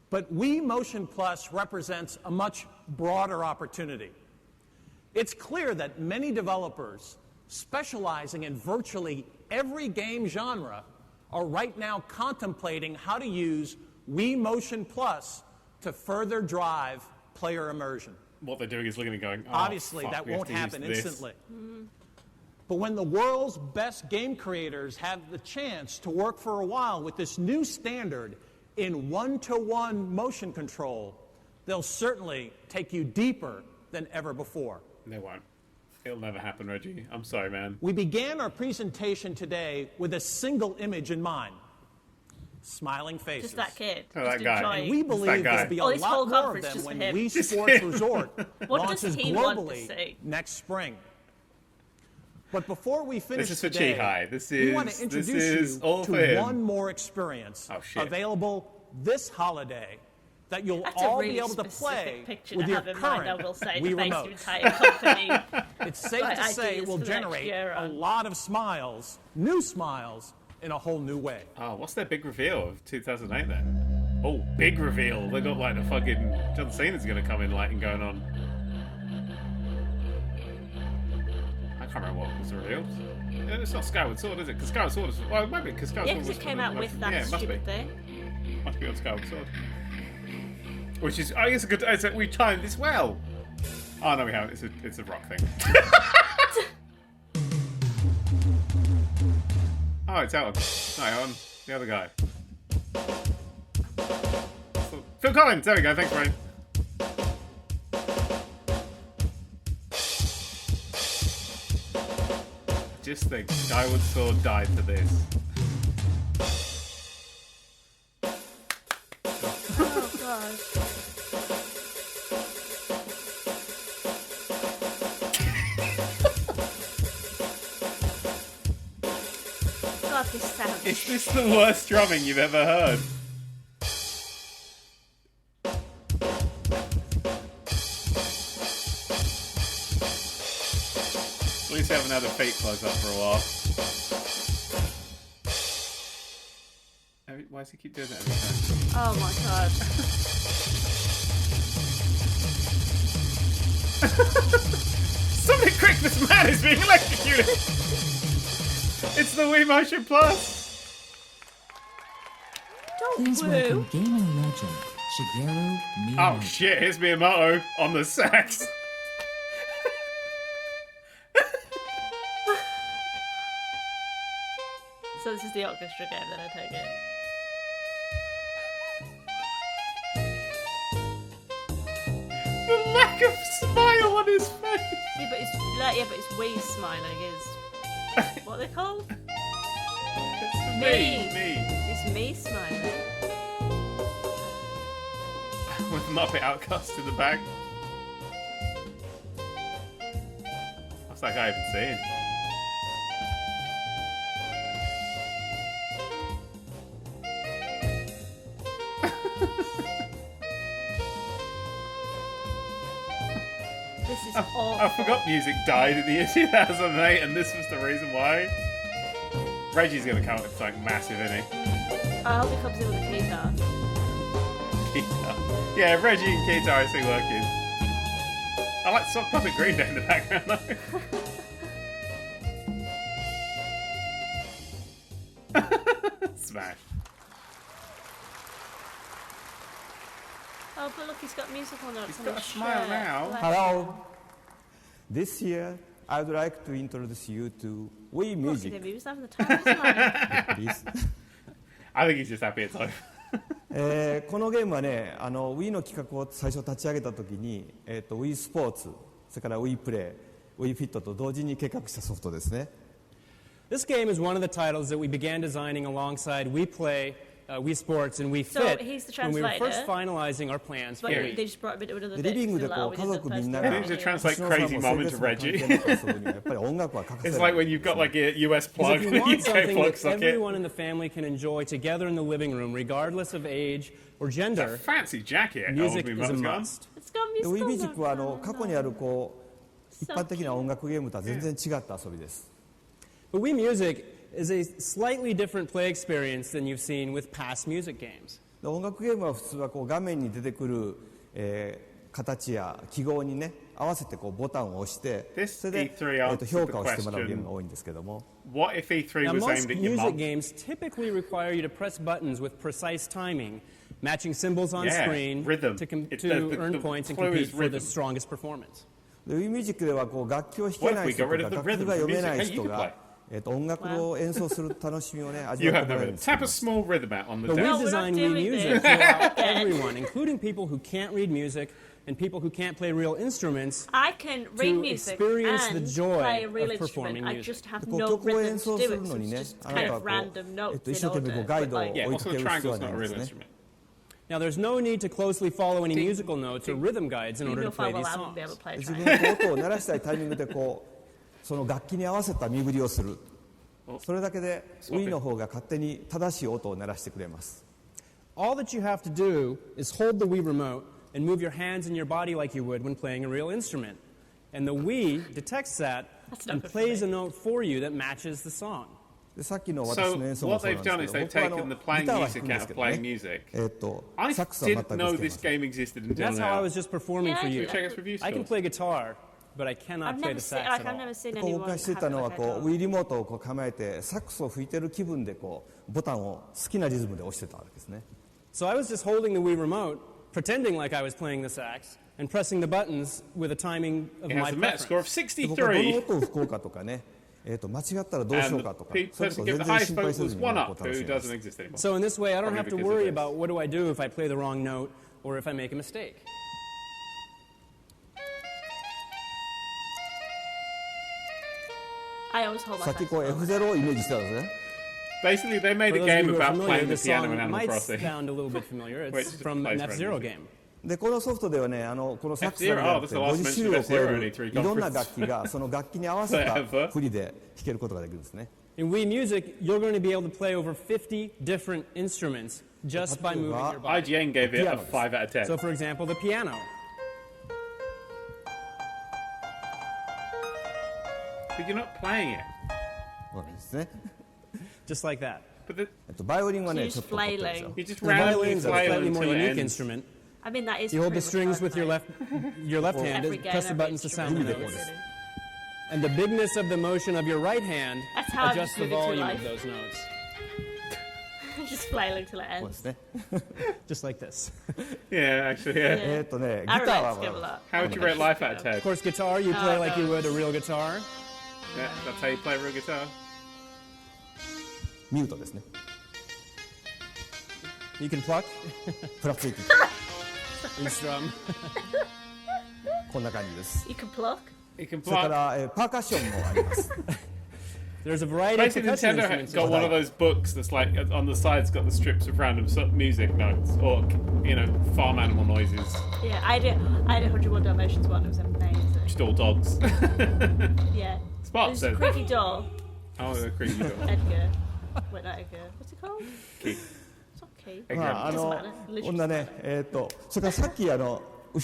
But Wii Motion Plus represents a much broader opportunity. It's clear that many developers specializing in virtually every game genre are right now contemplating how to use Wii Motion Plus to further drive player immersion. What they're doing is looking and going, oh, obviously, fuck, that won't happen instantly. Mm. But when the world's best game creators have the chance to work for a while with this new standard in one-to-one motion control, they'll certainly take you deeper than ever before. They won't. It'll never happen, Reggie. I'm sorry, man. We began our presentation today with a single image in mind. Smiling faces. Just that kid. Oh, that guy. And we believe there'll be a lot more of them when Wii Sports Resort launches globally next spring. But before we finish today, we want to introduce you to one more experience available this holiday that you'll all be able to play with your current Wii remote. It's safe to say it will generate a lot of smiles, new smiles, in a whole new way. Oh, what's their big reveal of 2008 then? Oh, big reveal. They got like the fucking John Cena's gonna come in lighting going on. I can't remember what was revealed. It's not Skyward Sword, is it? Because Skyward Sword is... Well, it might be because Skyward Sword was... Yeah, because it came out with that stupid thing. Must be on Skyward Sword. Which is... I guess a good... we timed this well. Oh, no, we haven't. It's a rock thing. Oh, it's Alan. No, Alan. The other guy. Phil Collins! There we go. Thanks, Ryan. Just think, Skyward Sword died for this. Oh, gosh. God, this sounds... Is this the worst drumming you've ever heard? At least we haven't had a fake close-up for a while. Why does he keep doing that every time? Oh my god. Something quick, this man is being electrocuted! It's the Wii Motion Plus! Please welcome gaming legend, Shigeru Miyamoto. Oh shit, here's Miyamoto on the sax. So this is the orchestra game, then I take it. The lack of smile on his face. Yeah, but it's Wii smiling is what are they called? It's me. It's me smiling. With Muppet Outcast in the back. What's that guy even saying? This is awful. I forgot music died in the year 2008 and this was the reason why. Reggie's gonna come up with something massive, isn't he? I hope he comes in with a guitar. Guitar. Yeah, Reggie and guitar I see working. I like some Puppet Green Day in the background though. Smash. Oh, but look, he's got musical notes on his shirt. He's got a smile now. Hello. This year, I would like to introduce you to Wii Music. Look at him, he was having the time of his life. Please. I think he's just happy it's over. このゲームはね、Wii の企画を最初立ち上げたときに、Wii スポーツ、それから Wii プレイ、Wii フィットと同時に計画したソフトですね。This game is one of the titles that we began designing alongside Wii Play, Wii Sports, and Wii Fit when we were first finalizing our plans for Wii. They just brought a bit of another bit. They need to translate crazy moment to Reggie. It's like when you've got like a US plug and a UK plug socket. Everyone in the family can enjoy together in the living room, regardless of age or gender. Fancy jacket. Music is a must. It's got musical Wii Music は過去にある一般的な音楽ゲームとは全然違った遊びです。But Wii Music is a slightly different play experience than you've seen with past music games. 音楽ゲームは普通はこう画面に出てくる、形や記号にね合わせてこうボタンを押してそれで、評価をしてもらうゲームが多いんですけども。What if E3 was aimed at your mom? Music games typically require you to press buttons with precise timing, matching symbols on screen to earn points and compete for the strongest performance. Wii Music ではこう楽器を弾けない人とか楽譜が読めない人が音楽を演奏する楽しみをね味わってもらえるんです。Tap a small rhythm out on the deck. We designed Wii Music to allow everyone, including people who can't read music and people who can't play real instruments, I can read music experience and the joy play a real of performing instrument. music. I just have no rhythm to do it. So it's just kind of random notes in order. Yeah, also the triangle's not a real instrument. Now, there's no need to closely follow any musical notes or rhythm guides in order to play these songs. 自分の音を鳴らしたいタイミングでこうその楽器に合わせた身振りをする。それだけで Wii の方が勝手に正しい音を鳴らしてくれます。All that you have to do is hold the Wii remote and move your hands and your body like you would when playing a real instrument. And the Wii detects that and plays a note for you that matches the song. So what they've done is they've taken the playing music out of playing music. I didn't know this game existed until now. That's how I was just performing for you. I can play guitar, but I cannot play the sax at all. I've never seen anyone 僕がしてたのはこう Wii リモートをこう構えてサックスを吹いてる気分でこうボタンを好きなリズムで押してたわけですね。So I was just holding the Wii remote, pretending like I was playing the sax, and pressing the buttons with a timing of my preference. It has a Metascore of 63. 僕はどの音を吹こうかとかね、間違ったらどうしようかとか、そういうこと全然心配せずに楽しめます。So in this way, I don't have to worry about what do I do if I play the wrong note or if I make a mistake. I always hold my さっきこう F0 をイメージしてたんですね。Basically, they made a game about playing the piano in Animal might Crossing. Sound a little bit familiar. It's from an F-Zero game. でこのソフトではねこのサックスだけじゃなくて50種類を超えるいろんな楽器がその楽器に合わせた振りで弾けることができるんですね。In Wii Music, you're going to be able to play over 50 different instruments just by moving your body. IGN gave it a 5 out of 10. So, for example, the piano. But you're not playing it. そうですね。Just like that. But バイオリンはね、 She's ちょっと凝ってるんですよ。 you just The randomly violin's a play slightly more until it unique ends. instrument. I mean, that is You hold the pretty strings much with your left hand, every press the game, buttons to sound the every notes. instrument. And the bigness of the motion of your right hand That's how I adjusts just the live it through volume life. of those notes. Just flailing till it そうで ends. すね。 Just like this. Yeah, actually, yeah. ね、ギタ I ー relate は to Skip a lot. How would you rate life out of 10? Of course, guitar, you play like you would a real guitar. Yeah, that's how you play real guitar. ミュートですね。 You can pluck プラスイキ and strum. こんな感じです。 You can pluck. You can それか plug. ら、パーカッションもあります。 There's a variety of Basically, percussion Nintendo instruments. got one of those books that's like on the sides got the strips of random music notes or farm animal noises. Yeah, I had 101 Dalmatians one. It was amazing. Just all dogs. Yeah. Spot There's says. a creaky door. Oh, the creaky door. Edgar. Wait, not Edgar. What's it called? Keith. It's not Keith. まあ、 Doesn't matter. こん Literally なね、それからさっき後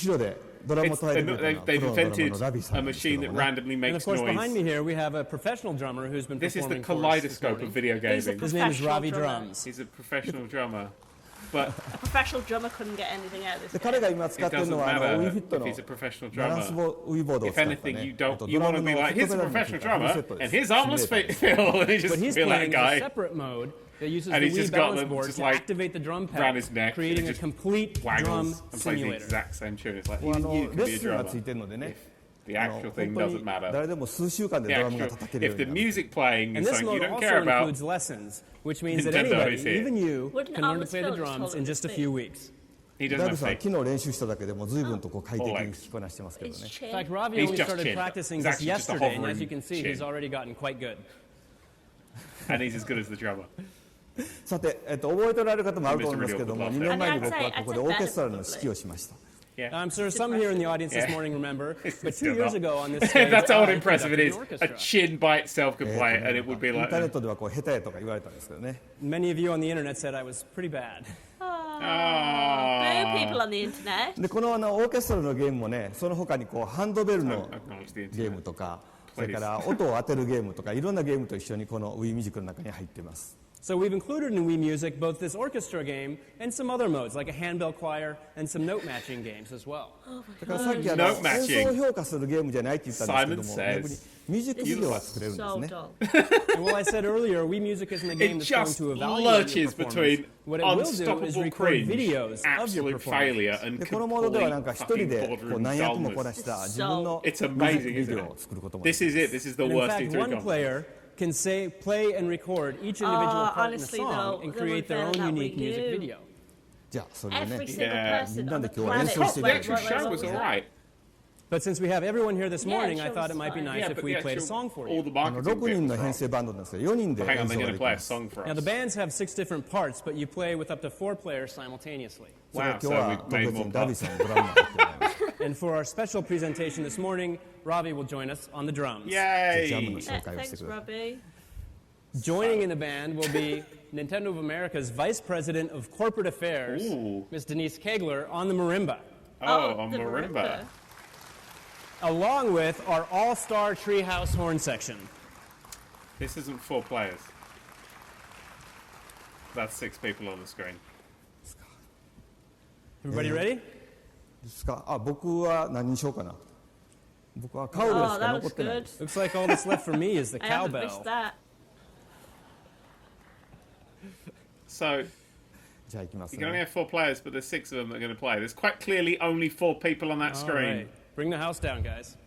ろでドラムを It's, 叩いてくれ they've たのはプロのドラム invented のラビさ a んなんですけ machine ど that もね。 randomly And of makes course, behind me noise. here, we have a professional drummer who's been This is the performing for us this kaleidoscope of morning. video He's a gaming. His name is professional Ravi drummer. Drums. He's a professional drummer. But A professional drummer couldn't get anything out of this で game. 彼が今使 it ってる doesn't のはmatter Wii Fit if の he's a professional バランス drummer. ウィーボードを If 使った anything, ね。 you don't. ド You ラ want ム to の be like, here's a フットペダルの professional フル drummer, セットで and す。 here's armless シミュレーター Phil, and he But just he's feel like a playing in a guy. separate mode that uses And the he's Wii just got balance them board just to like activate the drum around pad, his neck, creating and a just complete drum waggles and plays the simulator. exact same tune. It's like もう you レ can ッ be a スンが drummer. ついてるのでね。 The actual 本 thing 当に doesn't matter. 誰でも数週間で The ドラムが actual, 叩けるよ if う the になる。 music playing And is this something you mode don't also care about, includes lessons, which means that Nintendo anybody, is here. even you, Wouldn't can learn to Armless play the Phil just drums hold in it just a with few feet? weeks. he ダ doesn't ル have さん feet. 昨日練習しただけでも随分とこう快適に弾きこなしてますけど It's ね。 chin. In fact, Ravi He's only just started chin. practicing He's this actually just a yesterday, and as hovering you can see, chin. he's already gotten quite good. And he's as good as the drummer. さて、覚えておられる方もあると思いますけども、2年前に僕はここでオーケストラの指揮をしました。Yeah. I'm sure some here in the audience this Yeah. morning remember, but 2 Still years not. ago on this stage, That's how I impressive it conducted is. an A orchestra. chin by itself could play it, and it would be イン like. ターネットではこう下手やとか言われたんですけどね。Many of you on the internet said I was pretty bad. Boo people on the internet. でこのオーケストラのゲームもね、その他にこうハンドベルの Acknowledge the ゲー internet. ムとか、それから音を当てるゲームとかいろんなゲームと一緒にこの Wii ミュージックの中に入っています。So we've included in Wii Music both this orchestra game and some other modes, like a handbell choir and some note matching games as well. Note matching. Simon says, And well, I said earlier, Wii Music isn't a game that's going to evaluate your performance. What it will do is record videos of your performance. Failure and complete fucking boardroom dullness. It's amazing, isn't it? This is it. This is the worst E3 conference. One player can play and record each individual part in a song and create their own unique music video. Every single person on the planet. The actual show was all right. But since we have everyone here this morning, I thought it might be nice if we played a song for you. All the marketing bits wrong. Hang on, they're going to play a song for us. Now, the bands have 6 different parts, but you play with up to 4 players simultaneously. Wow, so we've made more parts. And for our special presentation this morning, Robbie will join us on the drums. Yay! Thanks, Robbie. Joining in the band will be Nintendo of America's Vice President of Corporate Affairs, Ms. Denise Kegler, on the marimba. Oh, on marimba. Along with our all-star treehouse horn section. This isn't 4 players. That's 6 people on the screen. Everybody ready? 僕は何にしようかな。僕はカウベルしか残ってない。Looks like all that's left for me is the cowbell. I haven't missed that. So, you can only have 4 players, but there's 6 of them that are going to play. There's quite clearly only 4 people on that screen. Right. Bring the house down, guys.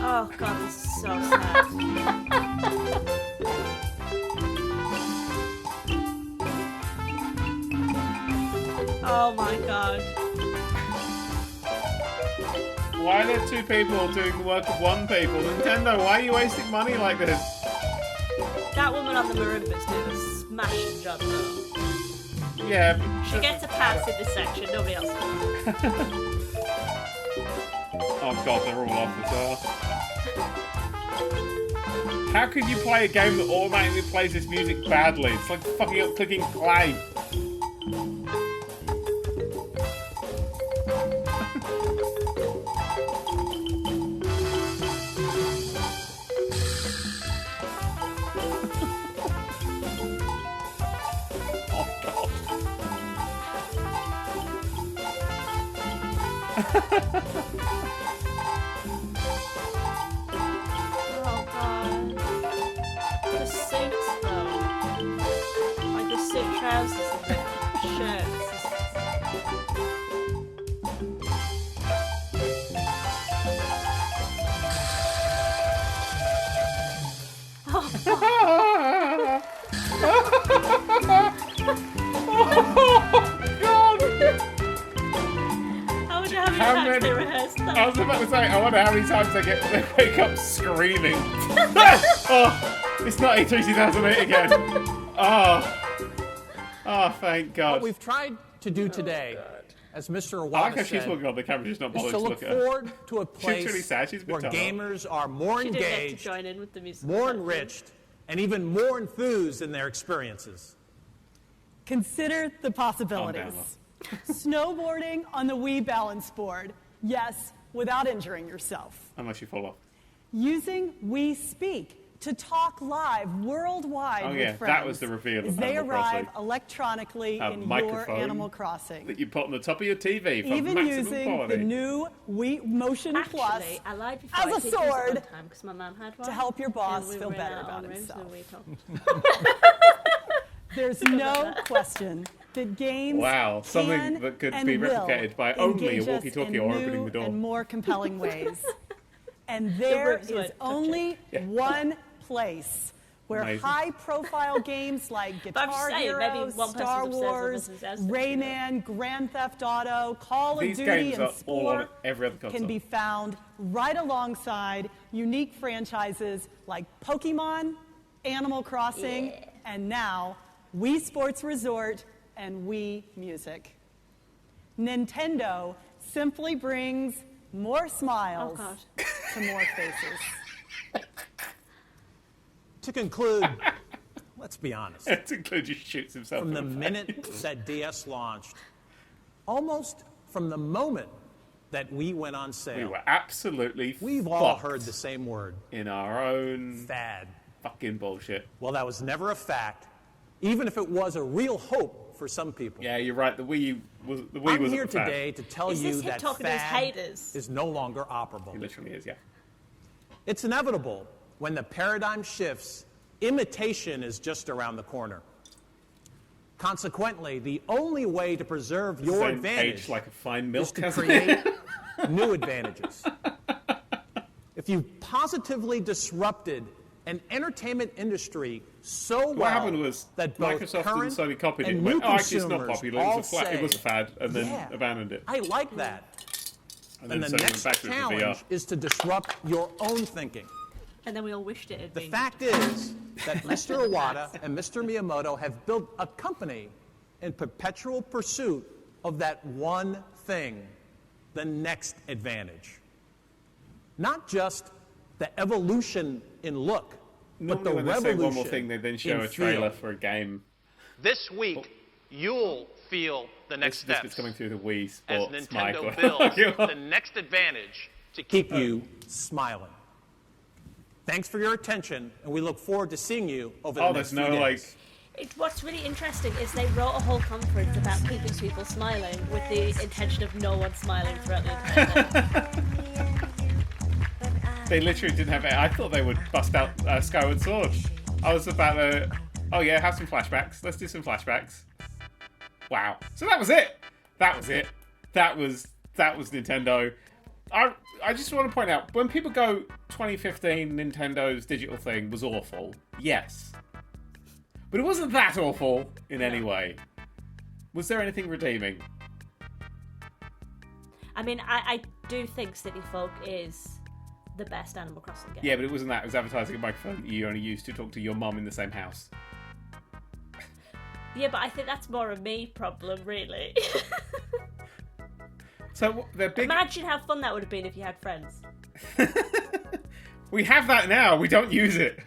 Oh god, this is so sad. Oh my god. Why are there 2 people doing the work of 1 people? Nintendo, why are you wasting money like this? That woman on the marimba's doing a smashing job though. Yeah. She gets a pass in this section, nobody else does. Oh god, they're all off as well. How could you play a game that automatically plays this music badly? It's like fucking up clicking play. Oh god. The suits though. Like the suit trousers and the shirts. How many times they rehearsed that? I was about to say, I wonder how many times they wake up screaming. Oh, it's not E3 2008 again. Oh, thank God. What we've tried to do today, as Mr. Iwata I like how she's said, looking on the camera, just not bothered is to to look look at her. forward to a place She's really sad. She's where gamers are more She didn't get to engaged, join in with the music more section. enriched, and even more enthused in their experiences. Consider the possibilities. Snowboarding on the Wii balance board. Yes, without injuring yourself. Unless you fall off. Using Wii Speak to talk live worldwide with friends. That was the reveal of they Animal arrive Crossing. electronically in your Animal Crossing. That you put on the top of your TV for even maximum using quality. the new Wii Motion Plus I lied before as a sword because my mum had one, to help your boss and we feel ran better out about on rooms himself. and we talked. There's no question that games something that could be replicated by only a walkie-talkie or opening the door. And more compelling ways. And there is only one place where high-profile games like Guitar Hero, Star Wars, Rayman, Grand Theft Auto, Call of Duty, and Sport can be found right alongside unique franchises like Pokemon, Animal Crossing, and now Wii Sports Resort and Wii Music. Nintendo simply brings more smiles to more faces. To conclude, let's be honest. To conclude, he shoots himself from in the the minute that DS launched, almost from the moment that we went on sale. We were absolutely We've all heard the same word. In our own fad. Fucking bullshit. Well, that was never a fact, even if it was a real hope for some people. Yeah, you're right. The Wii was I'm here today to tell you that fad haters? is no longer operable. It literally is, yeah. It's inevitable. When the paradigm shifts, imitation is just around the corner. Consequently, the only way to preserve your advantage like a fine milk is to create new advantages. If you positively disrupted an entertainment industry so well what happened was that both Microsoft and Sony copied it and went, actually it's not popular, it was a fad, and then abandoned it. I like that. And the next challenge is to disrupt your own thinking. And then we all wished it had been. The fact is that Mr. Iwata and Mr. Miyamoto have built a company in perpetual pursuit of that one thing, the next advantage. Not just the evolution in look, but the when they revolution say one more thing, they then show a trailer for a game. This week, you'll feel the next steps. This is coming through the Wii as Sports Nintendo builds the next advantage to keep you smiling. Thanks for your attention, and we look forward to seeing you over the next few days. What's really interesting is they wrote a whole conference about keeping people smiling with the intention of no one smiling throughout the entire day. They literally didn't have it. I thought they would bust out Skyward Sword. I was about to, have some flashbacks. Let's do some flashbacks. Wow. So that was it. That was Nintendo. I just want to point out, when people go 2015 Nintendo's digital thing was awful, yes. But it wasn't that awful in any way. Was there anything redeeming? I mean, I do think City Folk is the best Animal Crossing game. Yeah, but it wasn't that. It was advertising a microphone that you only used to talk to your mum in the same house. Yeah, but I think that's more a me problem, really. So they're big. Imagine how fun that would have been if you had friends. We have that now. We don't use it.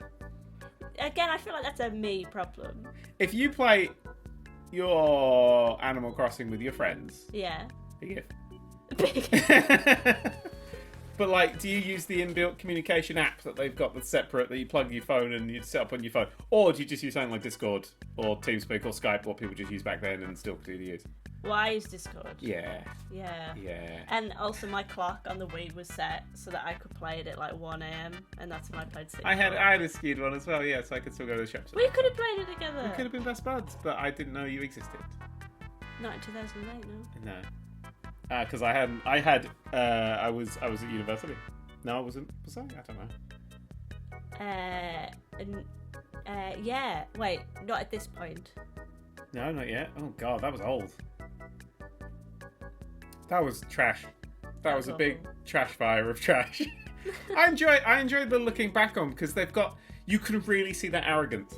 Again, I feel like that's a me problem. If you play your Animal Crossing with your friends, yeah, big if. But do you use the inbuilt communication app that they've got that's separate that you plug your phone and you set up on your phone, or do you just use something like Discord or TeamSpeak or Skype, or people just use back then and still continue to use? Well, I use Discord. Yeah. Yeah. And also my clock on the Wii was set so that I could play it at 1 a.m. and that's when I played City I had a skewed one as well, yeah, so I could still go to the shops. We could have played it together. We could have been best buds, but I didn't know you existed. Not in 2008, no. No. Because I was at university. No, I wasn't. Was I? I don't know. Yeah. Wait, not at this point. No, not yet. Oh god, that was old. That was trash. That was a big trash fire of trash. I enjoyed the looking back on, because you can really see that arrogance.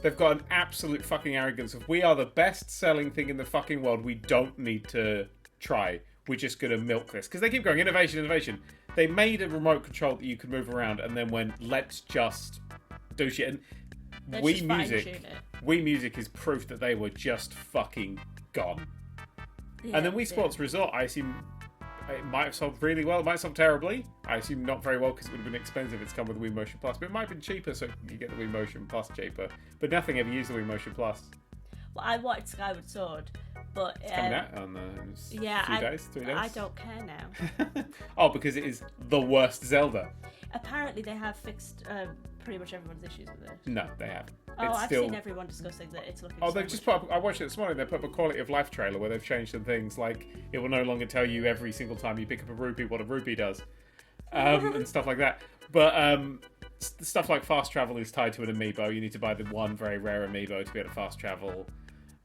They've got an absolute fucking arrogance of, we are the best selling thing in the fucking world. We don't need to try. We're just going to milk this. Because they keep going, innovation. They made a remote control that you could move around and then went, let's just do shit. And Wii Music is proof that they were just fucking gone. Yeah, and then Wii Sports Resort, I assume it might have sold really well. It might have sold terribly. I assume not very well, because it would have been expensive. It's come with the Wii Motion Plus. But it might have been cheaper, so you get the Wii Motion Plus cheaper. But nothing ever used the Wii Motion Plus. Well, I wanted Skyward Sword, but it's coming out on a few days, 3 days. I don't care now. Oh, because it is the worst Zelda. Apparently, they have fixed pretty much everyone's issues with it. No, they haven't. I've seen everyone discussing that it's looking. Oh, they've just put up. I watched it this morning. They put up a quality of life trailer where they've changed some things, like it will no longer tell you every single time you pick up a rupee what a rupee does, and stuff like that. But stuff like fast travel is tied to an amiibo. You need to buy the one very rare amiibo to be able to fast travel.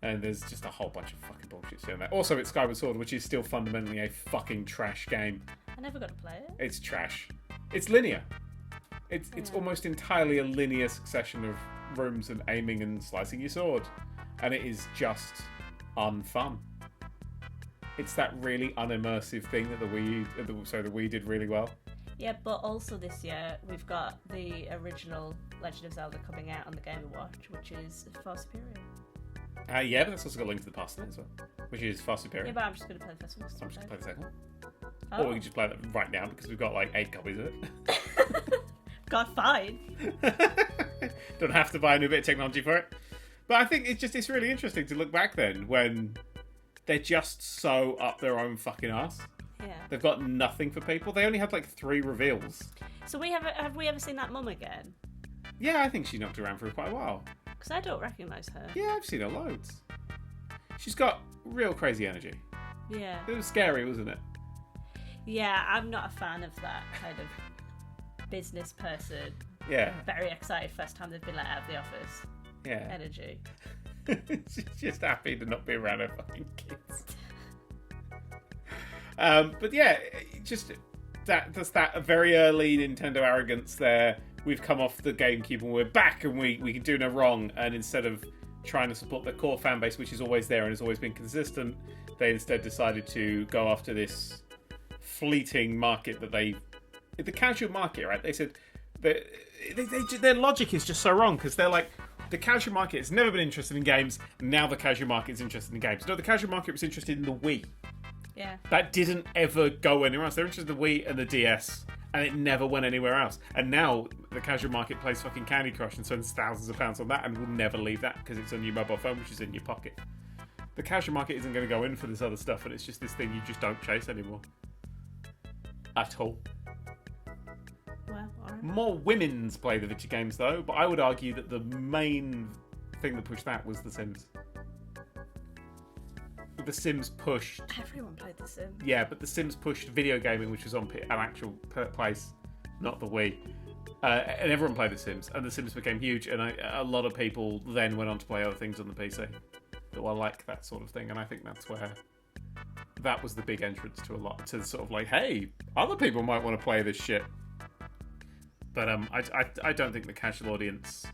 And there's just a whole bunch of fucking bullshit doing that. Also, it's Skyward Sword, which is still fundamentally a fucking trash game. I never got to play it. It's trash. It's linear. It's almost entirely a linear succession of rooms and aiming and slicing your sword. And it is just unfun. It's that really unimmersive thing that the Wii did really well. Yeah, but also this year, we've got the original Legend of Zelda coming out on the Game & Watch, which is far superior. Yeah, but that's also got Link to the Past in it as well, which is far superior. Yeah, but I'm just going to play the first one. So I'm just going to play the second one. Oh. Or we can just play that right now because we've got like 8 copies of it. God, fine. Don't have to buy a new bit of technology for it. But I think it's really interesting to look back then when they're just so up their own fucking ass. Yeah. They've got nothing for people. They only had like 3 reveals. So have we ever seen that mum again? Yeah, I think she knocked around for quite a while. Because I don't recognise her. Yeah, I've seen her loads. She's got real crazy energy. Yeah. It was scary, wasn't it? Yeah, I'm not a fan of that kind of business person. Yeah. Very excited first time they've been let out of the office. Yeah. Energy. She's just happy to not be around her fucking kids. But yeah, just that's that very early Nintendo arrogance there. We've come off the GameCube and we're back and we can do no wrong. And instead of trying to support their core fan base, which is always there and has always been consistent, they instead decided to go after this fleeting market that the casual market, right? They said their logic is just so wrong because they're like, the casual market has never been interested in games. Now the casual market is interested in games. No, the casual market was interested in the Wii. Yeah. That didn't ever go anywhere else. They're interested in the Wii and the DS, and it never went anywhere else. And now the casual market plays fucking Candy Crush and spends thousands of pounds on that and will never leave that because it's on your mobile phone, which is in your pocket. The casual market isn't going to go in for this other stuff, and it's just this thing you just don't chase anymore. At all. Well, alright. More women's play the video games, though, but I would argue that the main thing that pushed that was The Sims. The Sims pushed... Everyone played The Sims. Yeah, but The Sims pushed video gaming, which was on an actual place, not the Wii. And everyone played The Sims, and The Sims became huge, and a lot of people then went on to play other things on the PC that were like that sort of thing, and I think that's where... That was the big entrance to a lot, to sort of like, hey, other people might want to play this shit. But I don't think the casual audience...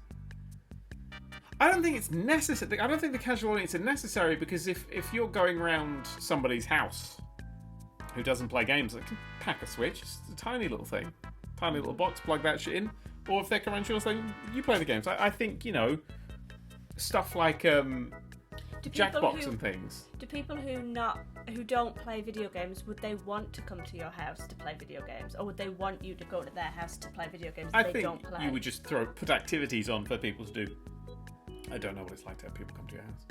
I don't think it's necessary. I don't think the casual audience is necessary because if you're going around somebody's house who doesn't play games, they can pack a Switch. It's a tiny little thing. Tiny little box, plug that shit in. Or if they're coming around yours, you play the games. I think, stuff like Jackbox and things. Do people who don't play video games, would they want to come to your house to play video games, or would they want you to go to their house to play video games that they don't play? I think you would just put activities on for people to do. I don't know what it's like to have people come to your house.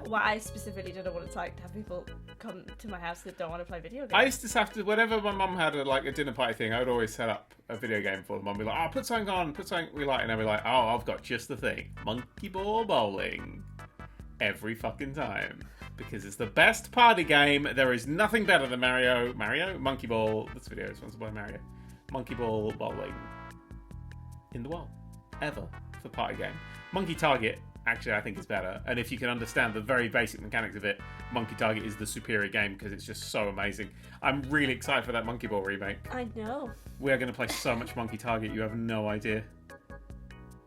Well, I specifically don't know what it's like to have people come to my house that don't want to play video games. I used to have to, whenever my mum had a dinner party thing, I would always set up a video game for them. I'd be like, put something on, put something we like, and I'd be like, I've got just the thing. Monkey ball bowling. Every fucking time. Because it's the best party game. There is nothing better than Mario, Monkey Ball. This video is sponsored by Mario. Monkey Ball bowling in the world. Ever. For party game. Monkey Target, actually, I think is better. And if you can understand the very basic mechanics of it, Monkey Target is the superior game because it's just so amazing. I'm really excited for that Monkey Ball remake. I know. We are going to play so much Monkey Target, you have no idea.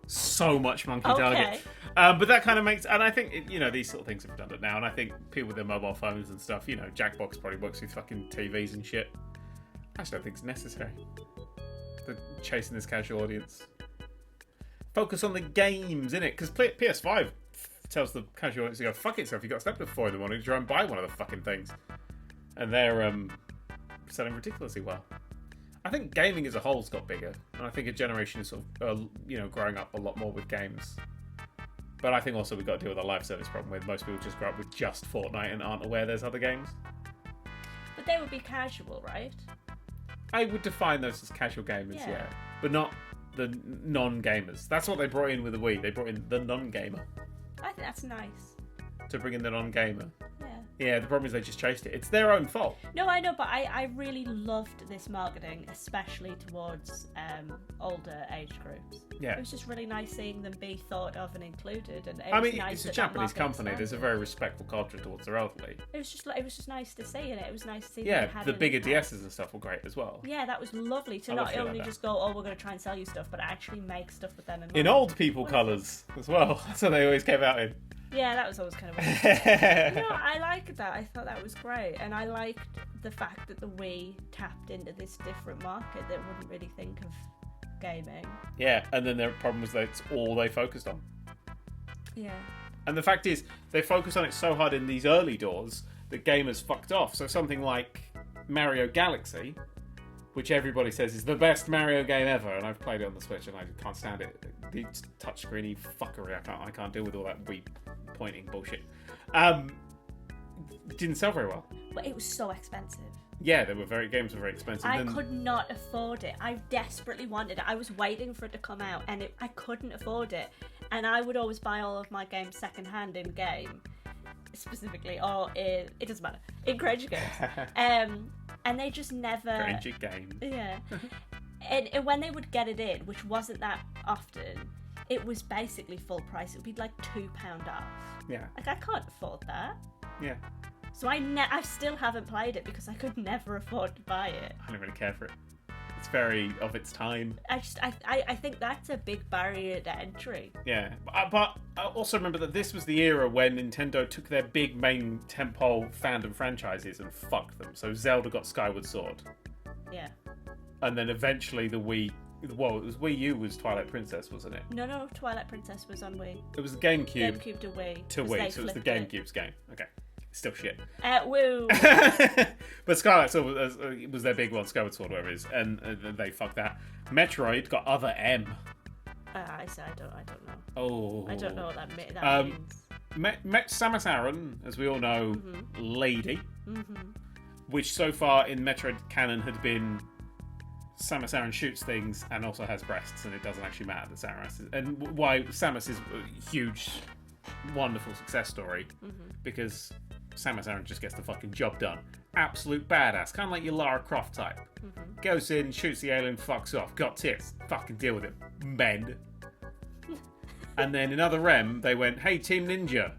So much Monkey Target. But that kind of makes... And I think, these sort of things are redundant now. And I think people with their mobile phones and stuff, Jackbox probably works with fucking TVs and shit. I just don't think it's necessary. They're chasing this casual audience. Focus on the games, innit? Because PS5 tells the casual audience to go fuck itself. You got to step up at 4 in the morning to try and buy one of the fucking things. And they're selling ridiculously well. I think gaming as a whole's got bigger, and I think a generation is sort of, growing up a lot more with games. But I think also we've got to deal with a live service problem where most people just grow up with just Fortnite and aren't aware there's other games. But they would be casual, right? I would define those as casual gamers, yeah. But not the non-gamers. That's what they brought in with the Wii. They brought in the non-gamer. I think that's nice. To bring in the non-gamer. Yeah. Yeah, the problem is they just chased it. It's their own fault. No, I know, but I really loved this marketing, especially towards older age groups. Yeah. It was just really nice seeing them be thought of and included. And it's a Japanese company. There's a very respectful culture towards their elderly. It was just nice to see, and it was nice to see. Yeah, the bigger DSs and stuff were great as well. Yeah, that was lovely to not only just go, we're going to try and sell you stuff, but actually make stuff with them in old people colours as well. That's what they always came out in. Yeah, that was always kind of weird. No, I liked that. I thought that was great. And I liked the fact that the Wii tapped into this different market that wouldn't really think of gaming. Yeah, and then their problem was that's all they focused on. Yeah. And the fact is, they focused on it so hard in these early doors that gamers fucked off. So something like Mario Galaxy, which everybody says is the best Mario game ever, and I've played it on the Switch and I can't stand it. The touchscreeny fuckery, I can't deal with all that Wii pointing bullshit. Didn't sell very well. But it was so expensive. Yeah, games were very expensive. I could not afford it. I desperately wanted it. I was waiting for it to come out, and I couldn't afford it. And I would always buy all of my games secondhand in game, specifically, or it doesn't matter, in Crazy Games. And they just never. Crazy Games. Yeah. And when they would get it in, which wasn't that often, it was basically full price. It would be like £2 off. Yeah. Like, I can't afford that. Yeah. So I still haven't played it because I could never afford to buy it. I don't really care for it. It's very of its time. I think that's a big barrier to entry. Yeah, but I also remember that this was the era when Nintendo took their big main tentpole fandom franchises and fucked them. So Zelda got Skyward Sword. Yeah. And then eventually the Wii... Well, it was Wii U was Twilight Princess, wasn't it? No, Twilight Princess was on Wii. It was GameCube. GameCube to Wii. To Wii, so it was the GameCube's game. Okay. Still shit. Woo. But Skyward Sword was their big one, Skyward Sword, whatever it is, and they fucked that. Metroid got other M. I don't know. Oh. I don't know what that means. Samus Aran, as we all know, lady, which so far in Metroid canon had been Samus Aran shoots things and also has breasts, and it doesn't actually matter that Samus is, and why Samus is a huge, wonderful success story, because Samus Aran just gets the fucking job done. Absolute badass, kind of like your Lara Croft type. Goes in, shoots the alien, fucks off, got tits, fucking deal with it, men. And then in Other M, they went, hey, Team Ninja,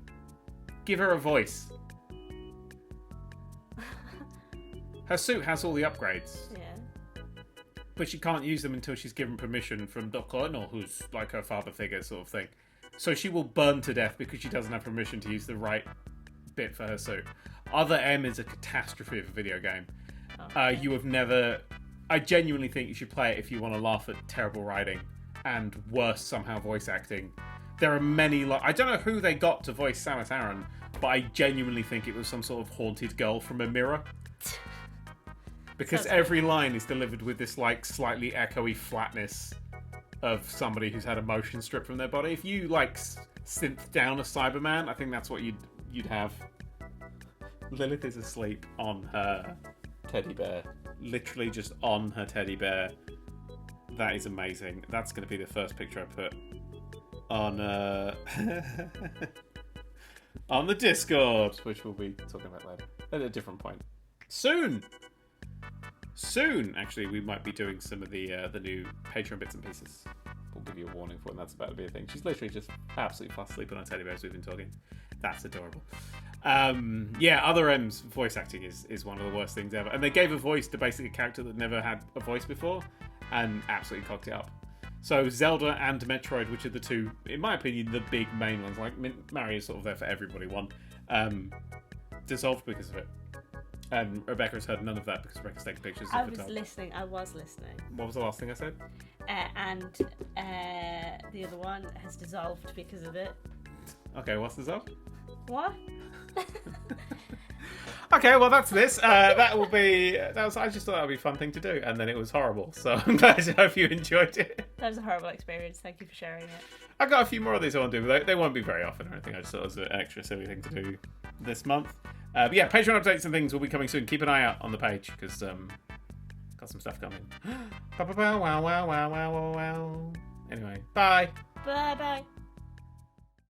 give her a voice. Her suit has all the upgrades. Yeah. But she can't use them until she's given permission from Doc Colonel, who's like her father figure sort of thing. So she will burn to death because she doesn't have permission to use the right bit for her suit. Other M is a catastrophe of a video game. You have never... I genuinely think you should play it if you want to laugh at terrible writing and worse somehow voice acting. There are many... I don't know who they got to voice Samus Aran, but I genuinely think it was some sort of haunted girl from a mirror. Because every line is delivered with this like slightly echoey flatness of somebody who's had a motion stripped from their body. If you like synth down a Cyberman, I think that's what you'd have. Lilith is asleep on her teddy bear. Literally just on her teddy bear. That is amazing. That's going to be the first picture I put on on the Discord, which we'll be talking about later at a different point. Soon, actually, we might be doing some of the new Patreon bits and pieces. We'll give you a warning for when that's about to be a thing. She's literally just absolutely fast sleeping on teddy bears. We've been talking. That's adorable. Other M's voice acting is one of the worst things ever. And they gave a voice to basically a character that never had a voice before and absolutely cocked it up. So Zelda and Metroid, which are the two, in my opinion, the big main ones, like Mario's sort of there for everybody one, dissolved because of it. And Rebecca's heard none of that because Rebecca's taking pictures of the top. I was listening. What was the last thing I said? And the other one has dissolved because of it. Okay, what's dissolved? What? Okay, well that's this. I just thought that would be a fun thing to do, and then it was horrible. So I'm glad. I hope you enjoyed it. That was a horrible experience. Thank you for sharing it. I got a few more of these I want to do, but they won't be very often or anything. I just thought it was an extra silly thing to do this month. But yeah, Patreon updates and things will be coming soon. Keep an eye out on the page because got some stuff coming. Wow. Anyway, bye. Bye.